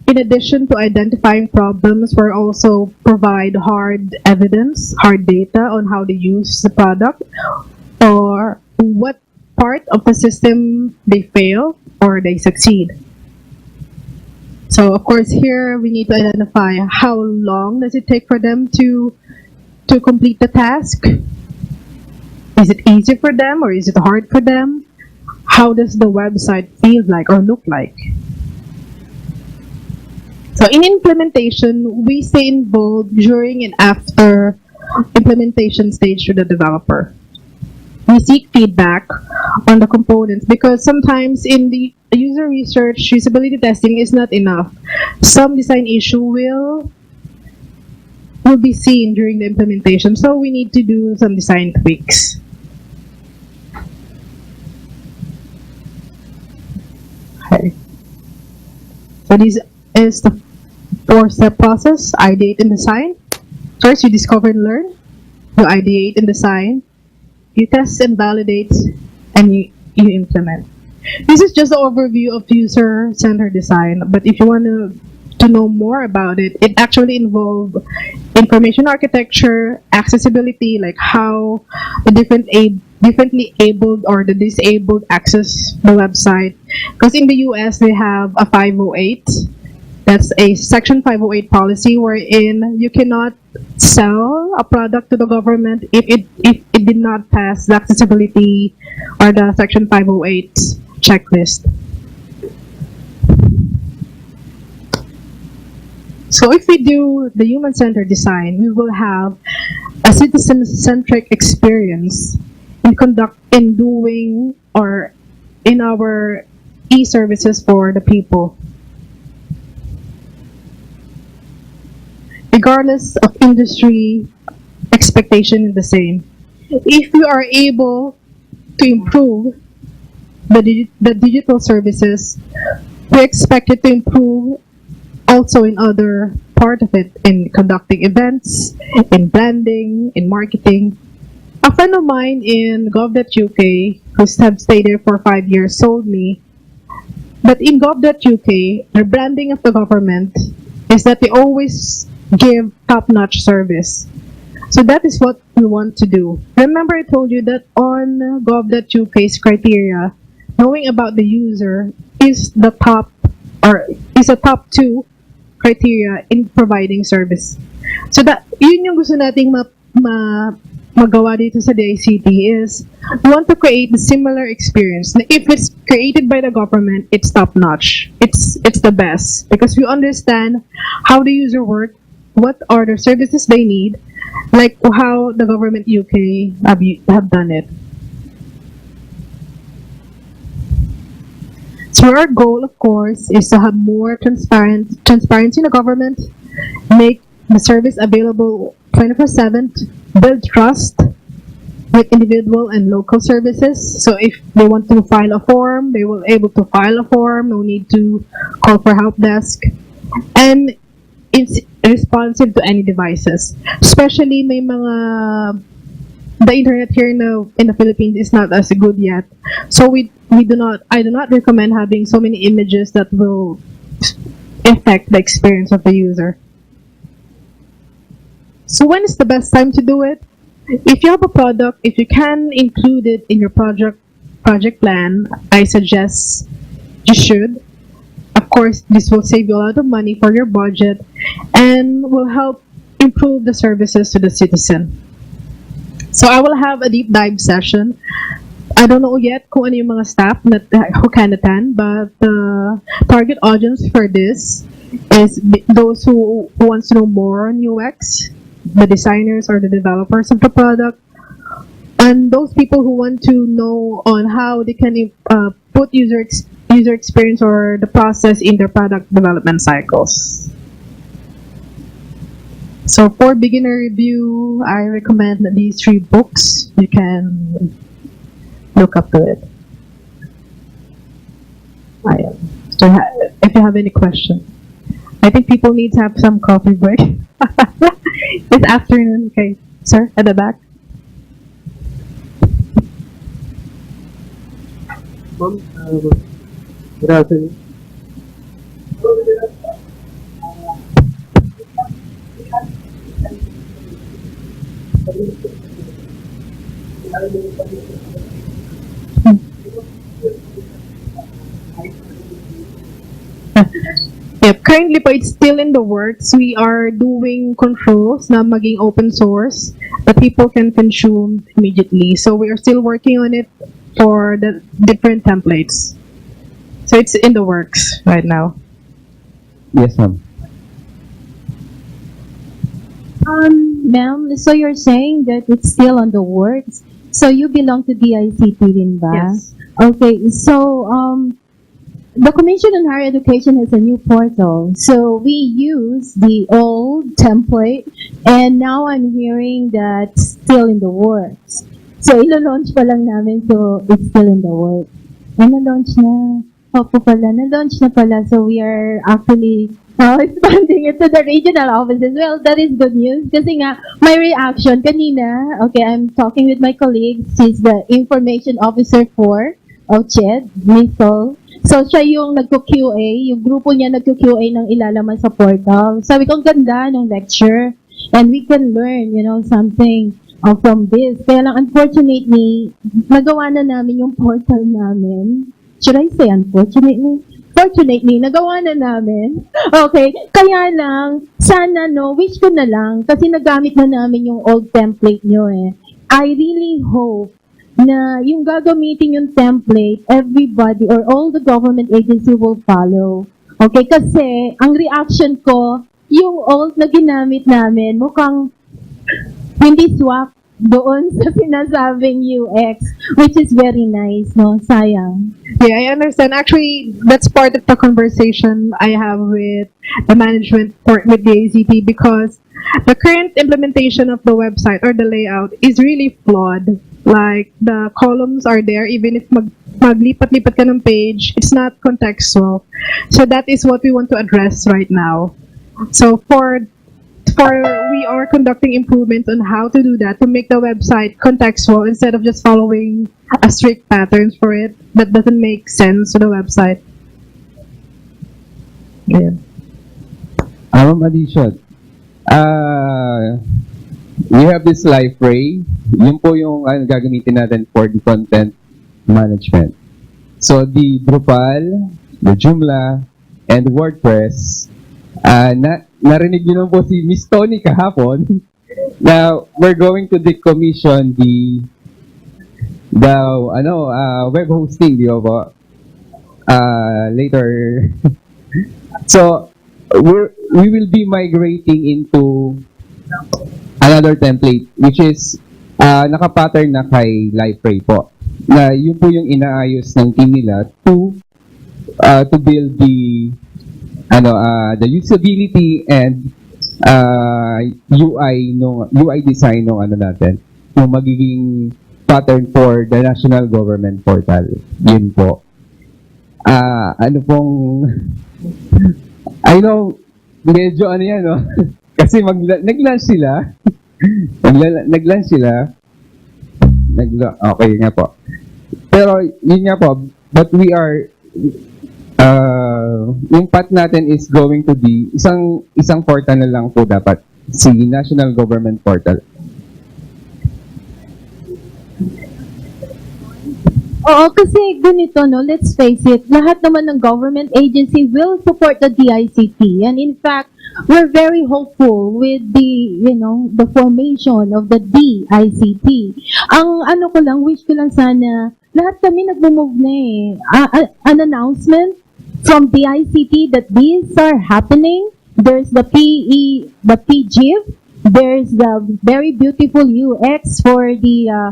in addition to identifying problems, we also provide hard evidence, hard data on how to use the product or what part of the system they fail or they succeed. So of course here we need to identify how long does it take for them to complete the task. Is it easy for them or is it hard for them? How does the website feel like or look like? So in implementation, we stay involved during and after implementation stage to the developer. We seek feedback on the components because sometimes in the user research, usability testing is not enough. Some design issue will be seen during the implementation, so we need to do some design tweaks. Okay. So this is the 4-step process: ideate and design. First, you discover and learn. You ideate and design. You test and validate, and you implement. This is just an overview of user-centered design, but if you want to know more about it, it actually involves information architecture, accessibility, like how the differently abled or the disabled access the website. Because in the US, they have a 508 That's a Section 508 policy wherein you cannot sell a product to the government if it did not pass the accessibility or the Section 508 checklist. So if we do the human-centered design, we will have a citizen-centric experience in doing or in our e-services for the people. Regardless of industry, expectation is the same. If we are able to improve the digital services, we expect it to improve also in other part of it, in conducting events, in branding, in marketing. A friend of mine in gov.uk, who have stayed there for 5 years, told me that in gov.uk, the branding of the government is that they always give top-notch service. So that is what we want to do. Remember I told you that on gov.uk's criteria, knowing about the user is the top or is a top 2 criteria in providing service. So that yun yung gusto nating magawa dito sa DICT is we want to create a similar experience. Na if it's created by the government, it's top notch. It's the best because we understand how the user work, what are the services they need, like how the government UK have done it. So our goal, of course, is to have more transparency in the government, make the service available 24/7, build trust with individual and local services. So if they want to file a form, they will able to file a form. No need to call for help desk, and it's responsive to any devices. Especially may mga the internet here in the Philippines is not as good yet. So I do not recommend having so many images that will affect the experience of the user. So when is the best time to do it? If you have a product, if you can include it in your project plan, I suggest you should. Of course, this will save you a lot of money for your budget and will help improve the services to the citizen. So I will have a deep dive session. I don't know yet kung ano yung mga staff who can attend, but the target audience for this is those who wants to know more on UX, the designers or the developers of the product, and those people who want to know on how they can put user experience or the process in their product development cycles. So for beginner review, I recommend these 3 books. You can look up to it. So if you have any questions, I think people need to have some coffee break. It's afternoon. Okay, sir, at the back. Good afternoon. Yep, currently po it's still in the works. We are doing controls na maging open source that people can consume immediately. So we are still working on it for the different templates. So it's in the works right now. Yes, ma'am. Ma'am, so you're saying that it's still on the works. So you belong to DICT din ba? Yes. Okay, so the Commission on Higher Education has a new portal. So we use the old template, and now I'm hearing that still in the works. So ilo-launch pa lang namin, so it's still in the works. Na-launch na. Opo pala, na-launch na pala. So we are actually expanding it to the regional offices. Well, that is good news. Kasi nga, my reaction kanina, okay, I'm talking with my colleague. She's the information officer for CHED, Miss Sol. So, siya yung nagko-QA, yung grupo niya nagko-QA ng ilalaman sa portal. Sabi ko, ang ganda ng lecture. And we can learn, something from this. Kaya lang, unfortunately, nagawa na namin yung portal namin. Should I say unfortunately? Fortunately, nagawa na namin. Okay, kaya lang, sana no, wish ko na lang, kasi nagamit na namin yung old template nyo eh. I really hope na yung gagamitin yung template, everybody or all the government agency will follow. Okay, kasi ang reaction ko, yung old na ginamit namin, mukhang hindi swak doon sa sinasabing UX, which is very nice, no? Sayang. Yeah, I understand. Actually, that's part of the conversation I have with the management with the ACT, because the current implementation of the website or the layout is really flawed. Like, the columns are there, even if maglipat-lipat ka ng page, it's not contextual. So that is what we want to address right now. So we are conducting improvements on how to do that, to make the website contextual instead of just following a strict patterns for it that doesn't make sense to the website. Yeah. Addition. We have this live ray. Yun po yung gagamitin natin for the content management. So the Drupal, the Joomla, and WordPress, narinig nyo naman po si Miss Tony kahapon. Now, we're going to decommission the web hosting, di ba po? Later. So, we will be migrating into another template, which is naka-pattern na kay LiveRay po. Na yun po yung inaayos ng team nila to build the usability and UI design ng natin, yung magiging pattern for the national government portal. Yun po. I know, medyo yan, no? Kasi nag-launch sila. Nag-launch sila. Okay nga po. Pero, yun nga po, but we are yung path natin is going to be isang portal na lang po dapat, si National Government Portal. Oo, kasi ganito, no, let's face it, lahat naman ng government agency will support the DICT. And in fact, we're very hopeful with the formation of the DICT. Ang ko lang, wish ko lang sana, lahat kami nag-move na eh. An announcement from DICT that these are happening. There's the PGIF, there's the very beautiful UX for the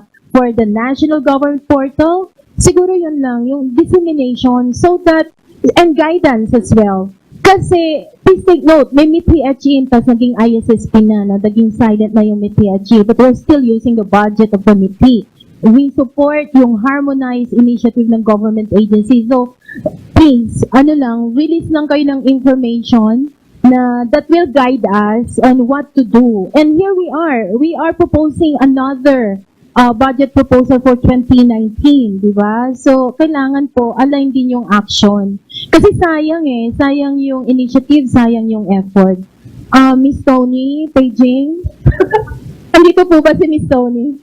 National Government Portal. Siguro yun lang, yung dissemination so that, and guidance as well. Kasi, please take note, may MIT-HE tapos naging ISSP na, naging silent na yung MIT-HE, but we're still using the budget of the MIT. We support yung harmonized initiative ng government agency. So, please, release lang kayo ng information na that will guide us on what to do. And here we are. We are proposing another budget proposal for 2019, di ba? So, kailangan po, align din yung action. Kasi sayang yung initiative, sayang yung effort. Miss Tony, paging? Andito po ba si Miss Tony?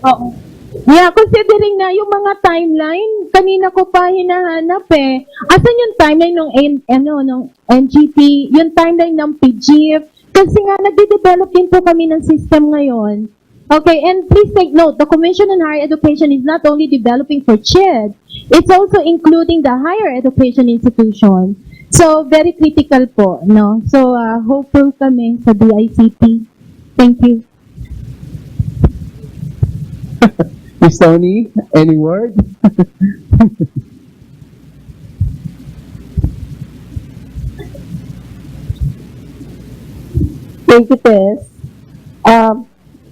Oo. Yeah, considering na yung mga timeline, kanina ko pa hinahanap eh. Asan yung timeline ng NGP, yung timeline ng PGIF? Kasi nga, nagde-develop din po kami ng system ngayon. Okay, and please take note, the Commission on Higher Education is not only developing for CHED, it's also including the higher education institution. So, very critical po, no? So, hopeful kami sa DICT. Thank you. Miss Tony, any word? Thank you, Tess.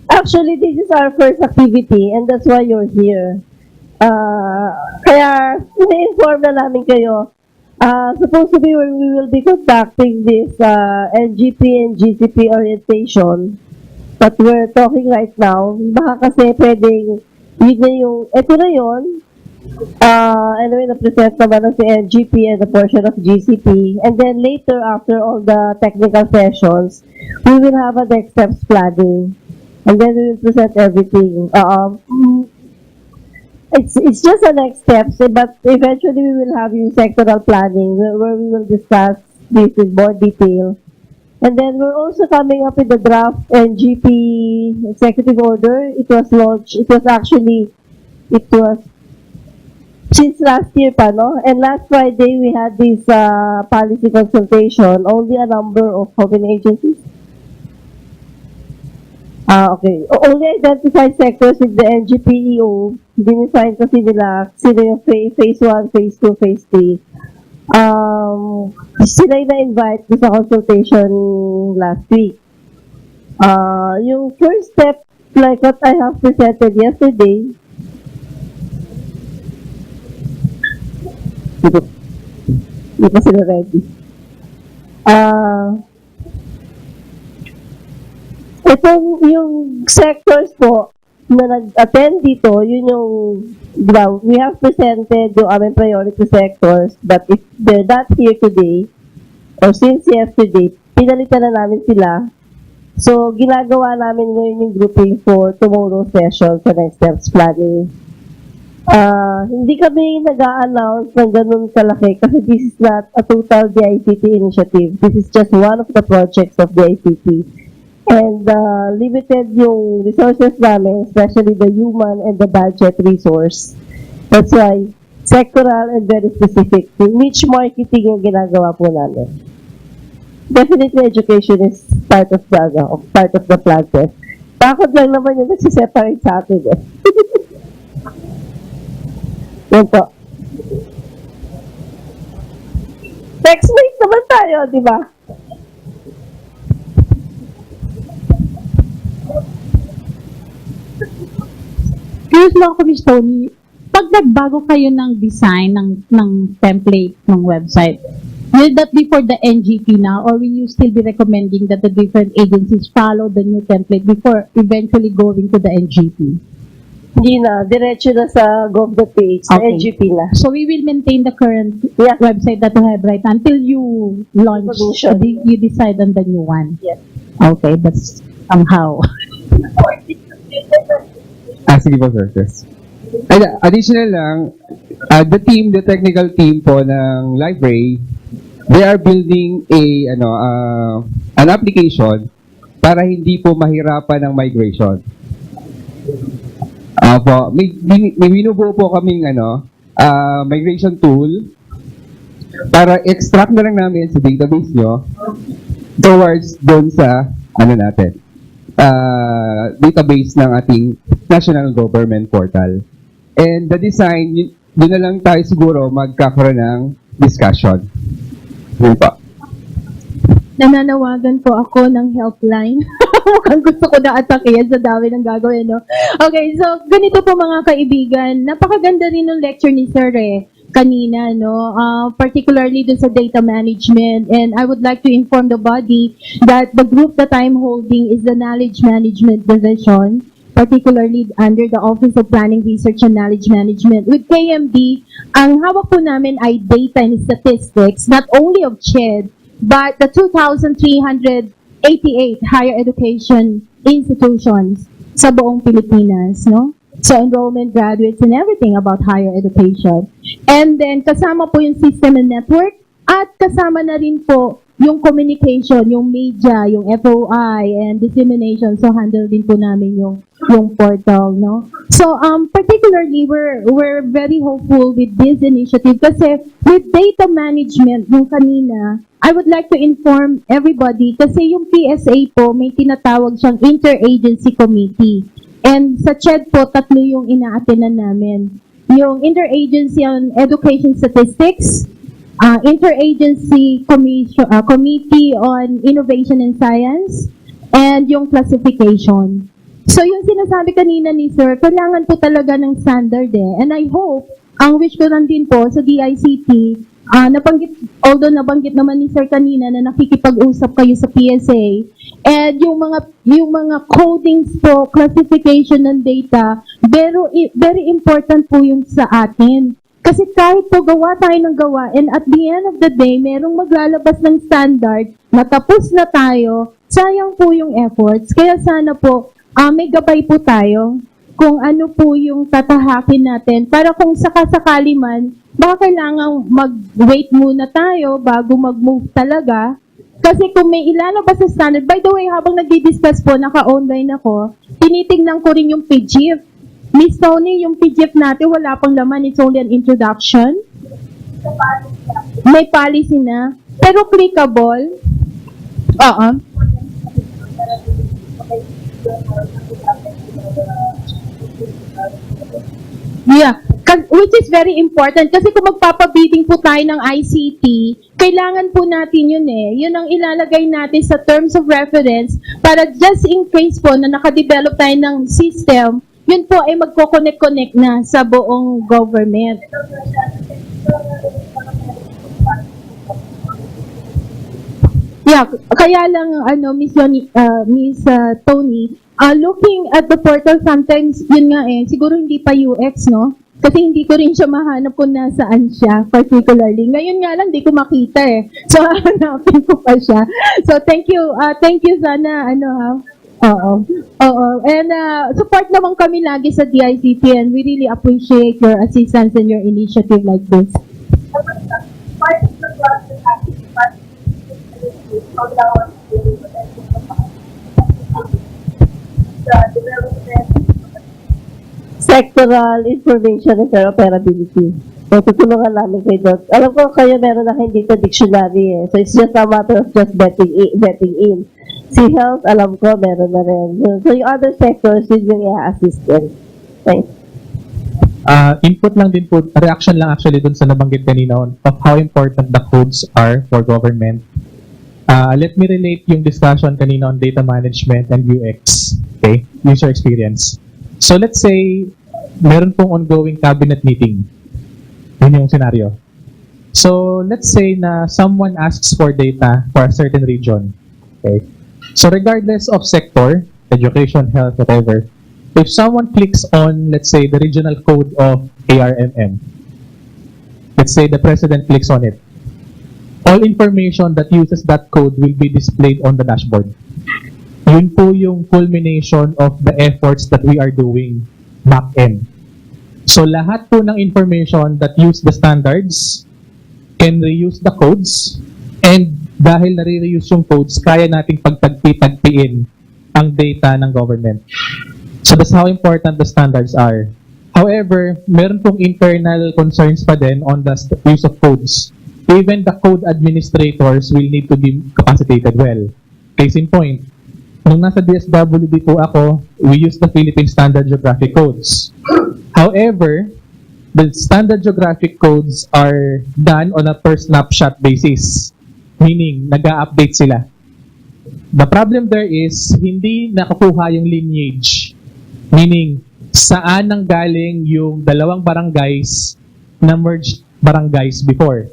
Actually, this is our first activity and that's why you're here. Kaya, na-inform na namin kayo. Supposedly, we will be conducting this NGP and GCP orientation. But we're talking right now. Baka kasi pwedeng, ito na yun. Anyway, na-present naman si NGP and a portion of GCP. And then later, after all the technical sessions, we will have a next steps planning. And then we will present everything. it's just the next steps, but eventually we will have yung sectoral planning where we will discuss this in more detail. And then we're also coming up with the draft NGP executive order. It was launched, it was since last year pa, no? And last Friday, we had this policy consultation. Only a number of how many agencies? Okay. Only identified sectors with the NGPEO. Dinesign kasi nila sino yung phase 1, phase 2, phase 3. Sila yung na-invite sa consultation last week. Yung first step, like what I have presented yesterday, hindi pa sila ready. Itong yung sectors po na nag-attend dito, yun yung we have presented yung aming priority sectors, but if they're not here today, or since yesterday, pinalitan na namin sila. So, ginagawa namin ngayon yung grouping for tomorrow's session sa next steps planning. Hindi kami nag-a-announce ng ganun kalaki kasi this is not a total DICT initiative. This is just one of the projects of DICT. And limited yung resources namin, especially the human and the budget resource. That's why sectoral and very specific. Niche marketing yung ginagawa po namin. Definitely education is part of the process. Takot lang naman yung nagsiseparate sa atin eh. Yan po. Next week naman tayo, di ba? Curious lang ako, Ms. Tony, pag nagbago kayo ng design ng template ng website, will that be for the NGP now, or will you still be recommending that the different agencies follow the new template before eventually going to the NGP? Hindi na, diretso na sa gov.ph, sa Okay. NGP na. So we will maintain the current Yeah. website that you have right now until you launch, Solution. you decide on the new one. Yes. Okay, that's somehow. Sige po, sir. Yes. Additional lang, the technical team po ng library, they are building an application para hindi po mahirapan ng migration. May binubuo po kaming migration tool para extract na lang namin sa database nyo towards doon sa database ng ating national government portal. And the design, doon na lang tayo siguro magkakaroon ng discussion. Yun pa. Nananawagan po ako ng helpline. Mukhang gusto ko na atake yan sa dami ng gagawin, no? Okay, so ganito po mga kaibigan. Napakaganda rin ng lecture ni Sir kanina, no? Particularly dun sa data management. And I would like to inform the body that the group that I'm holding is the Knowledge Management Division, particularly under the Office of Planning, Research, and Knowledge Management. With KMD, ang hawak po namin ay data and statistics, not only of CHED, but the 2,388 higher education institutions sa buong Pilipinas, no? So enrollment, graduates, and everything about higher education. And then, kasama po yung system and network, at kasama na rin po yung communication, yung media, yung FOI, and dissemination. So, handle din po namin yung portal, no? So, particularly, we're very hopeful with this initiative kasi with data management, yung kanina, I would like to inform everybody kasi yung PSA po, may tinatawag siyang interagency committee. And sa CHED po, 3 yung ina-attenan namin. Yung Interagency on Education Statistics, Interagency Committee on Innovation and Science, and yung classification. So yung sinasabi kanina ni Sir, kailangan po talaga ng standard eh. And I hope, ang wish ko lang din po sa DICT, although nabanggit naman ni Sir kanina na nakikipag-usap kayo sa PSA, and yung mga codings po, classification ng data, very important po yung sa atin. Kasi kahit po gawa tayo ng gawa, and at the end of the day, merong maglalabas ng standard, natapos na tayo, sayang po yung efforts. Kaya sana po, may gabay po tayo. kung ano po yung tatahakin natin para kung sakasakali man, baka kailangan mag-wait muna tayo bago mag-move talaga. Kasi kung may ilalabas sa standard, by the way, habang nagdi-discuss po, naka-online ako, tinitingnan ko rin yung PGIF. Miss Tony, yung PGIF natin, wala pang laman, it's only an introduction. May policy na. Pero clickable. Oo. Yeah, which is very important kasi kung magpapabidding po tayo ng ICT, kailangan po natin yun eh. Yun ang ilalagay natin sa terms of reference para just in case po na nakadevelop tayo ng system, yun po ay magko-connect-connect na sa buong government. Yeah, kaya lang Miss Tony, looking at the portal sometimes yun nga siguro hindi pa UX, no? Kasi hindi ko rin siya mahanap kung nasaan siya particularly. Ngayon nga lang hindi ko makita eh. So hanapin ko pa siya. So thank you sana Oo. And support naman kami lagi sa DICT and we really appreciate your assistance and your initiative like this. Sectoral information interoperability. So, tutulungan namin kayo doon. Alam ko kayo meron na kayo dito dictionary eh. So, it's just a matter of just betting in. Si health, alam ko, meron na rin. So, yung other sectors, yun yung i-assist din. Thanks. Input lang din po, reaction lang actually dun sa nabanggit kanina of how important the codes are for government. Let me relate yung discussion kanina on data management and UX, okay? User experience. So let's say, meron pong ongoing cabinet meeting. Yun yung scenario. So let's say na someone asks for data for a certain region, okay? So regardless of sector, education, health, whatever, if someone clicks on, let's say, the regional code of ARMM, let's say the president clicks on it, all information that uses that code will be displayed on the dashboard. Yun po yung culmination of the efforts that we are doing back-end. So lahat po ng information that use the standards can reuse the codes, and dahil nare-reuse yung codes, kaya nating pagtagpi-tagpiin ang data ng government. So that's how important the standards are. However, meron pong internal concerns pa din on the use of codes. Even the code administrators will need to be capacitated well. Case in point, nung nasa DSWD po ako, we use the Philippine Standard Geographic Codes. However, the Standard Geographic Codes are done on a per snapshot basis. Meaning, nag-a-update sila. The problem there is, hindi nakukuha yung lineage. Meaning, saan nang galing yung dalawang barangays na merged barangays before.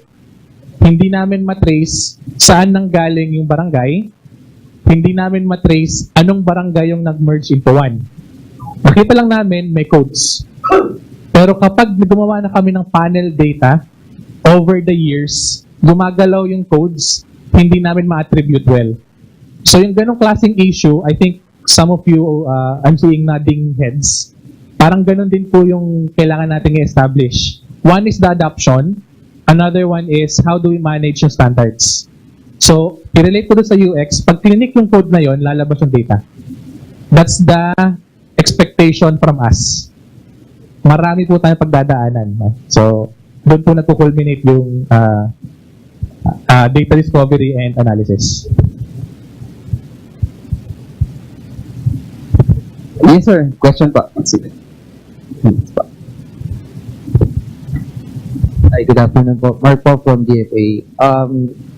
Hindi namin matrace saan nang galing yung barangay. Hindi namin matrace anong barangay yung nag-merge into one. Nakita lang namin may codes. Pero kapag gumawa na kami ng panel data, over the years, gumagalaw yung codes, hindi namin ma-attribute well. So yung ganong klaseng issue, I think some of you, I'm seeing nodding heads. Parang ganon din po yung kailangan natin i-establish. One is the adoption. Another one is how do we manage yung standards. So, i-relate ko doon sa UX, pag clinic yung code na yon, lalabas yung data. That's the expectation from us. Marami po tayong pagdadaanan. No? So, doon po nagko-culminate yung data discovery and analysis. Yes, sir. Question pa. Sige. Hi, good afternoon po. Mark po from DFA.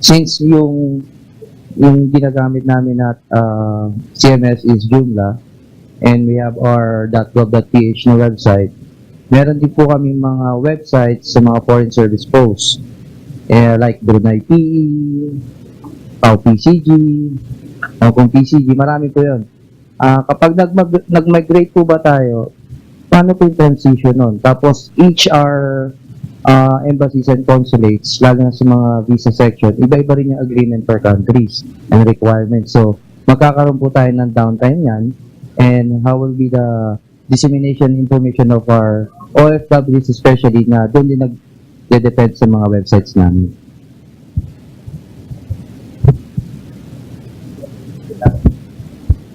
Since yung ginagamit namin at CMS is Joomla and we have our .gov.ph na website, meron din po kami mga websites sa mga foreign service posts. Like Brunei PE, PCG, Hong Kong PCG, marami po yun. Kapag nag-migrate po ba tayo, paano po yung transition nun? Tapos each our embassies and consulates, lalo na sa mga visa section, iba-iba rin yung agreement per countries and requirements. So, magkakaroon po tayo ng downtime yan, and how will be the dissemination information of our OFWs especially na doon din nag-depend sa mga websites namin.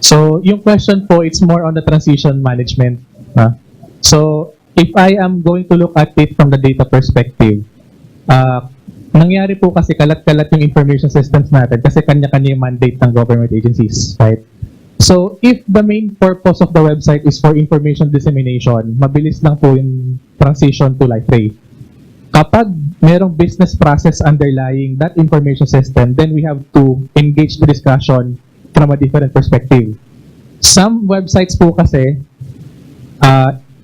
So, yung question po, it's more on the transition management. So, if I am going to look at it from the data perspective, nangyari po kasi kalat-kalat yung information systems natin kasi kanya-kanya yung mandate ng government agencies, right? So, if the main purpose of the website is for information dissemination, mabilis lang po yung transition to live ray. Kapag merong business process underlying that information system, then we have to engage the discussion from a different perspective. Some websites po kasi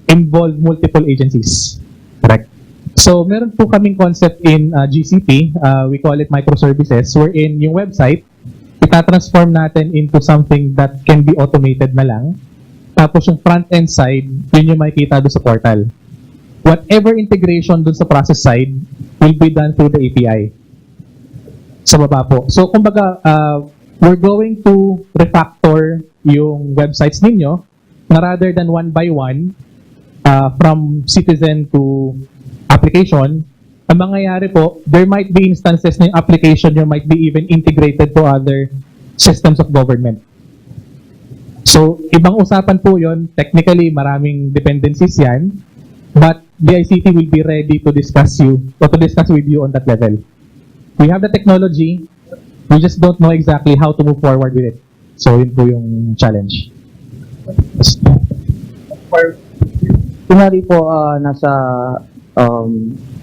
involve multiple agencies. Correct? So, meron po kaming concept in GCP, we call it microservices, wherein yung website, itatransform natin into something that can be automated na lang. Tapos yung front-end side, yun yung makikita doon sa portal. Whatever integration doon sa process side will be done through the API. Sa baba po. So, kumbaga, we're going to refactor yung websites ninyo na rather than one by one, from citizen to application, ang mangyayari po, there might be instances na yung application nyo might be even integrated to other systems of government. So, ibang usapan po yon. Technically, maraming dependencies yan, but the ICT will be ready to discuss with you on that level. We have the technology, we just don't know exactly how to move forward with it. So, yun po yung challenge. Kunwari po,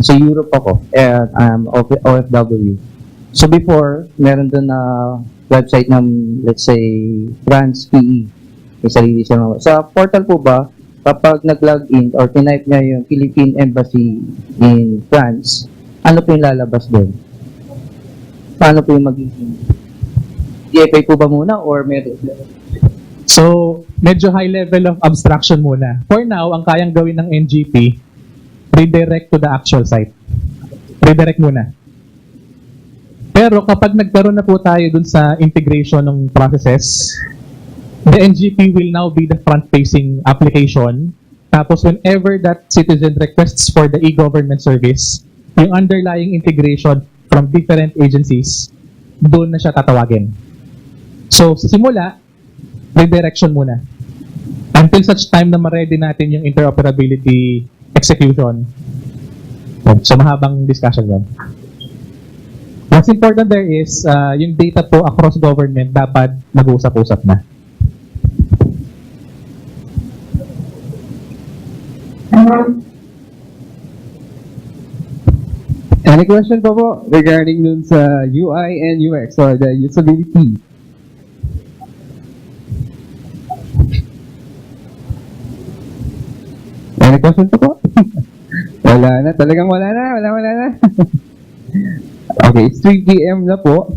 sa Europe ako, and I'm OFW. So before, meron doon na website ng, let's say, France PE. May sarili siya. Sa portal po ba, kapag nag-login or tinype niya yung Philippine Embassy in France, ano po yung lalabas doon? Paano po yung magiging? DFA po ba muna or meron? So, medyo high level of abstraction muna. For now, ang kayang gawin ng NGP, redirect to the actual site. Redirect muna. Pero kapag nagkaroon na po tayo dun sa integration ng processes, the NGP will now be the front-facing application. Tapos whenever that citizen requests for the e-government service, yung underlying integration from different agencies, doon na siya tatawagin. So, sa simula, redirection muna. Until such time na ma-ready natin yung interoperability execution. So, mahabang discussion yan. What's important there is, yung data po across government dapat nag-uusap-usap na. Any question pa po regarding dun sa UI and UX or the usability? Any question pa po? Wala na. Talagang wala na. Wala na. Okay, it's 3 p.m. na po.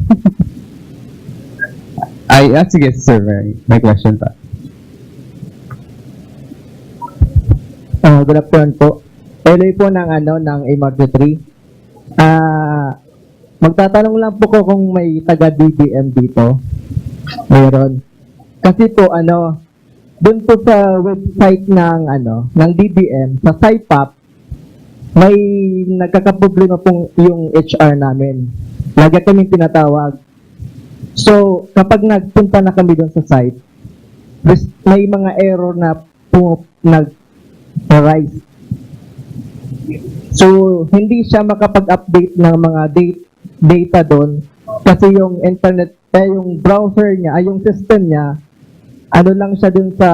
Sige, sir. May question pa. Good afternoon po. Eloy po ng Imarjo 3. Magtatanong lang po ko kung may taga-DBM dito. Mayroon. Kasi po, dun po sa website ng DBM, sa SciPap, may nagkakaproblema pong yung HR namin. Lagi kaming tinatawag. So, kapag nagpunta na kami dun sa site, may mga error na nag-arise. So, hindi siya makapag-update ng mga data doon kasi yung internet, yung browser niya, yung system niya, lang siya dun sa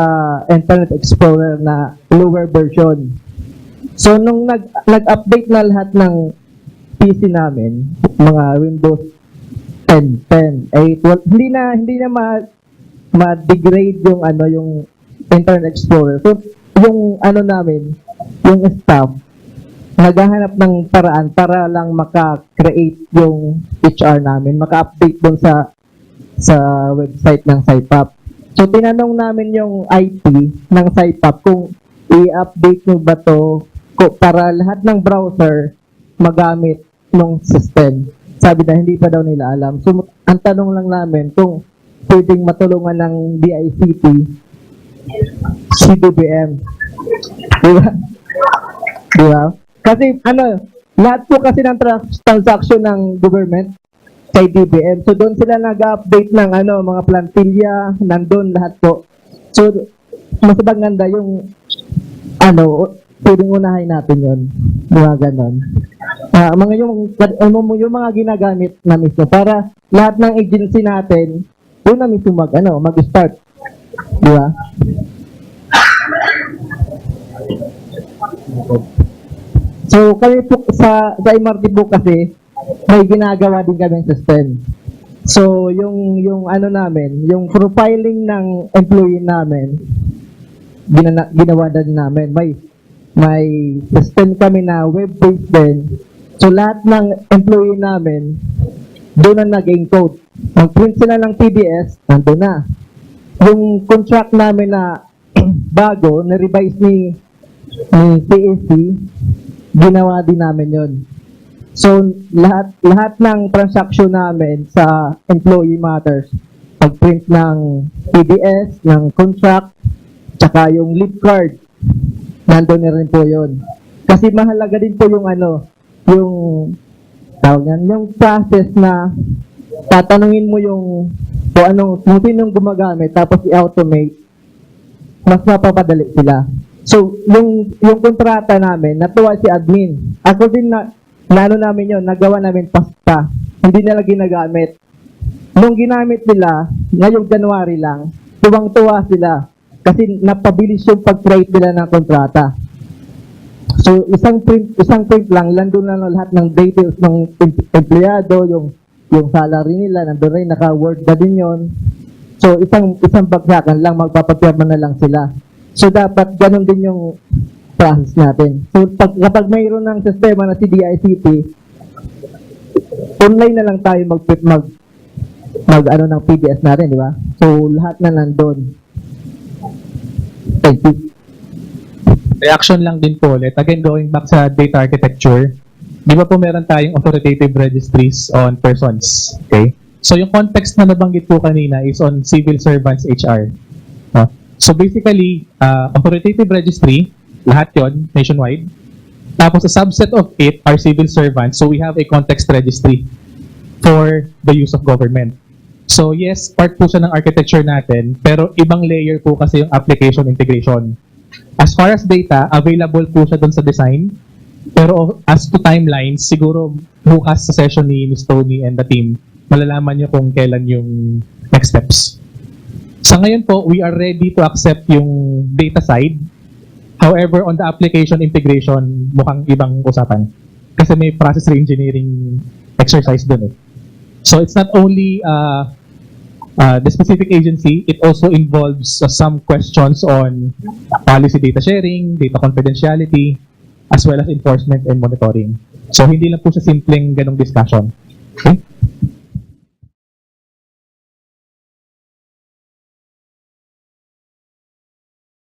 Internet Explorer na lower version. So, nung nag-update na lahat ng PC namin, mga Windows 10, 8, hindi na ma-degrade yung Internet Explorer. So, yung namin, yung staff, naghahanap ng paraan para lang maka-create yung HR namin, maka-update dun sa website ng SciPap. So, tinanong namin yung IT ng SciPap kung i-update nyo ba to para lahat ng browser magamit ng system. Sabi na hindi pa daw nila alam. So, ang tanong lang namin kung pwedeng matulungan ng DICT CBBM. Di ba? Di ba? Kasi lahat po kasi ng transaction ng government kay DBM. So doon sila nag-update ng mga plantilla, nandun lahat po. So mas maganda yung pwedeng unahin natin yun. Mga ganon. Mga yung mga ginagamit na mismo para lahat ng agency natin doon na mismo mag-start. Di ba? So kami po sa MRT po kasi may ginagawa din kaming system. So yung namin, yung profiling ng employee namin ginawa din namin. May system kami na web-based din. So lahat ng employee namin doon na nag-encode. Mag-print sila ng PDS, nandun na. Yung contract namin na bago, na-revise ni CAC, ginawa din namin yon. So, lahat ng transaction namin sa employee matters, pag-print ng PDS, ng contract, tsaka yung leave card, nandun na rin po yon. Kasi mahalaga din po yung yung process na tatanungin mo yung kung sinong gumagamit, tapos i-automate, mas mapapadali sila. So, yung kontrata namin, natuwa si admin. Ako din namin yun, nagawa namin pasta. Hindi nila ginagamit. Nung ginamit nila, ngayong January lang, tuwang-tuwa sila. Kasi napabilis yung pag-create nila ng kontrata. So, isang print lang, nandun na lahat ng details ng empleyado, yung salary nila, nandun rin, naka-word na din yun. So, isang bagsakan lang, magpapapirma na lang sila. So, dapat ganun din yung process natin. So, kapag mayroon ng sistema na si DICT, online na lang tayo ng PDS natin, di ba? So, lahat na nandun. Thank you. Reaction lang din po ulit. Again, going back sa data architecture, di ba po meron tayong authoritative registries on persons? Okay? So, yung context na nabanggit po kanina is on civil servants HR. So, basically, authoritative registry, lahat yon nationwide. Tapos, a subset of it are civil servants. So, we have a context registry for the use of government. So, yes, part po siya ng architecture natin, pero ibang layer po kasi yung application integration. As far as data, available po siya doon sa design. Pero as to timelines, siguro bukas sa session ni Ms. Tony and the team, malalaman nyo kung kailan yung next steps. Sa ngayon po, we are ready to accept yung data side. However, on the application integration, mukhang ibang usapan. Kasi may process re-engineering exercise dun eh. So it's not only the specific agency, it also involves some questions on policy data sharing, data confidentiality, as well as enforcement and monitoring. So hindi lang po siya simpleng ganong discussion. Okay?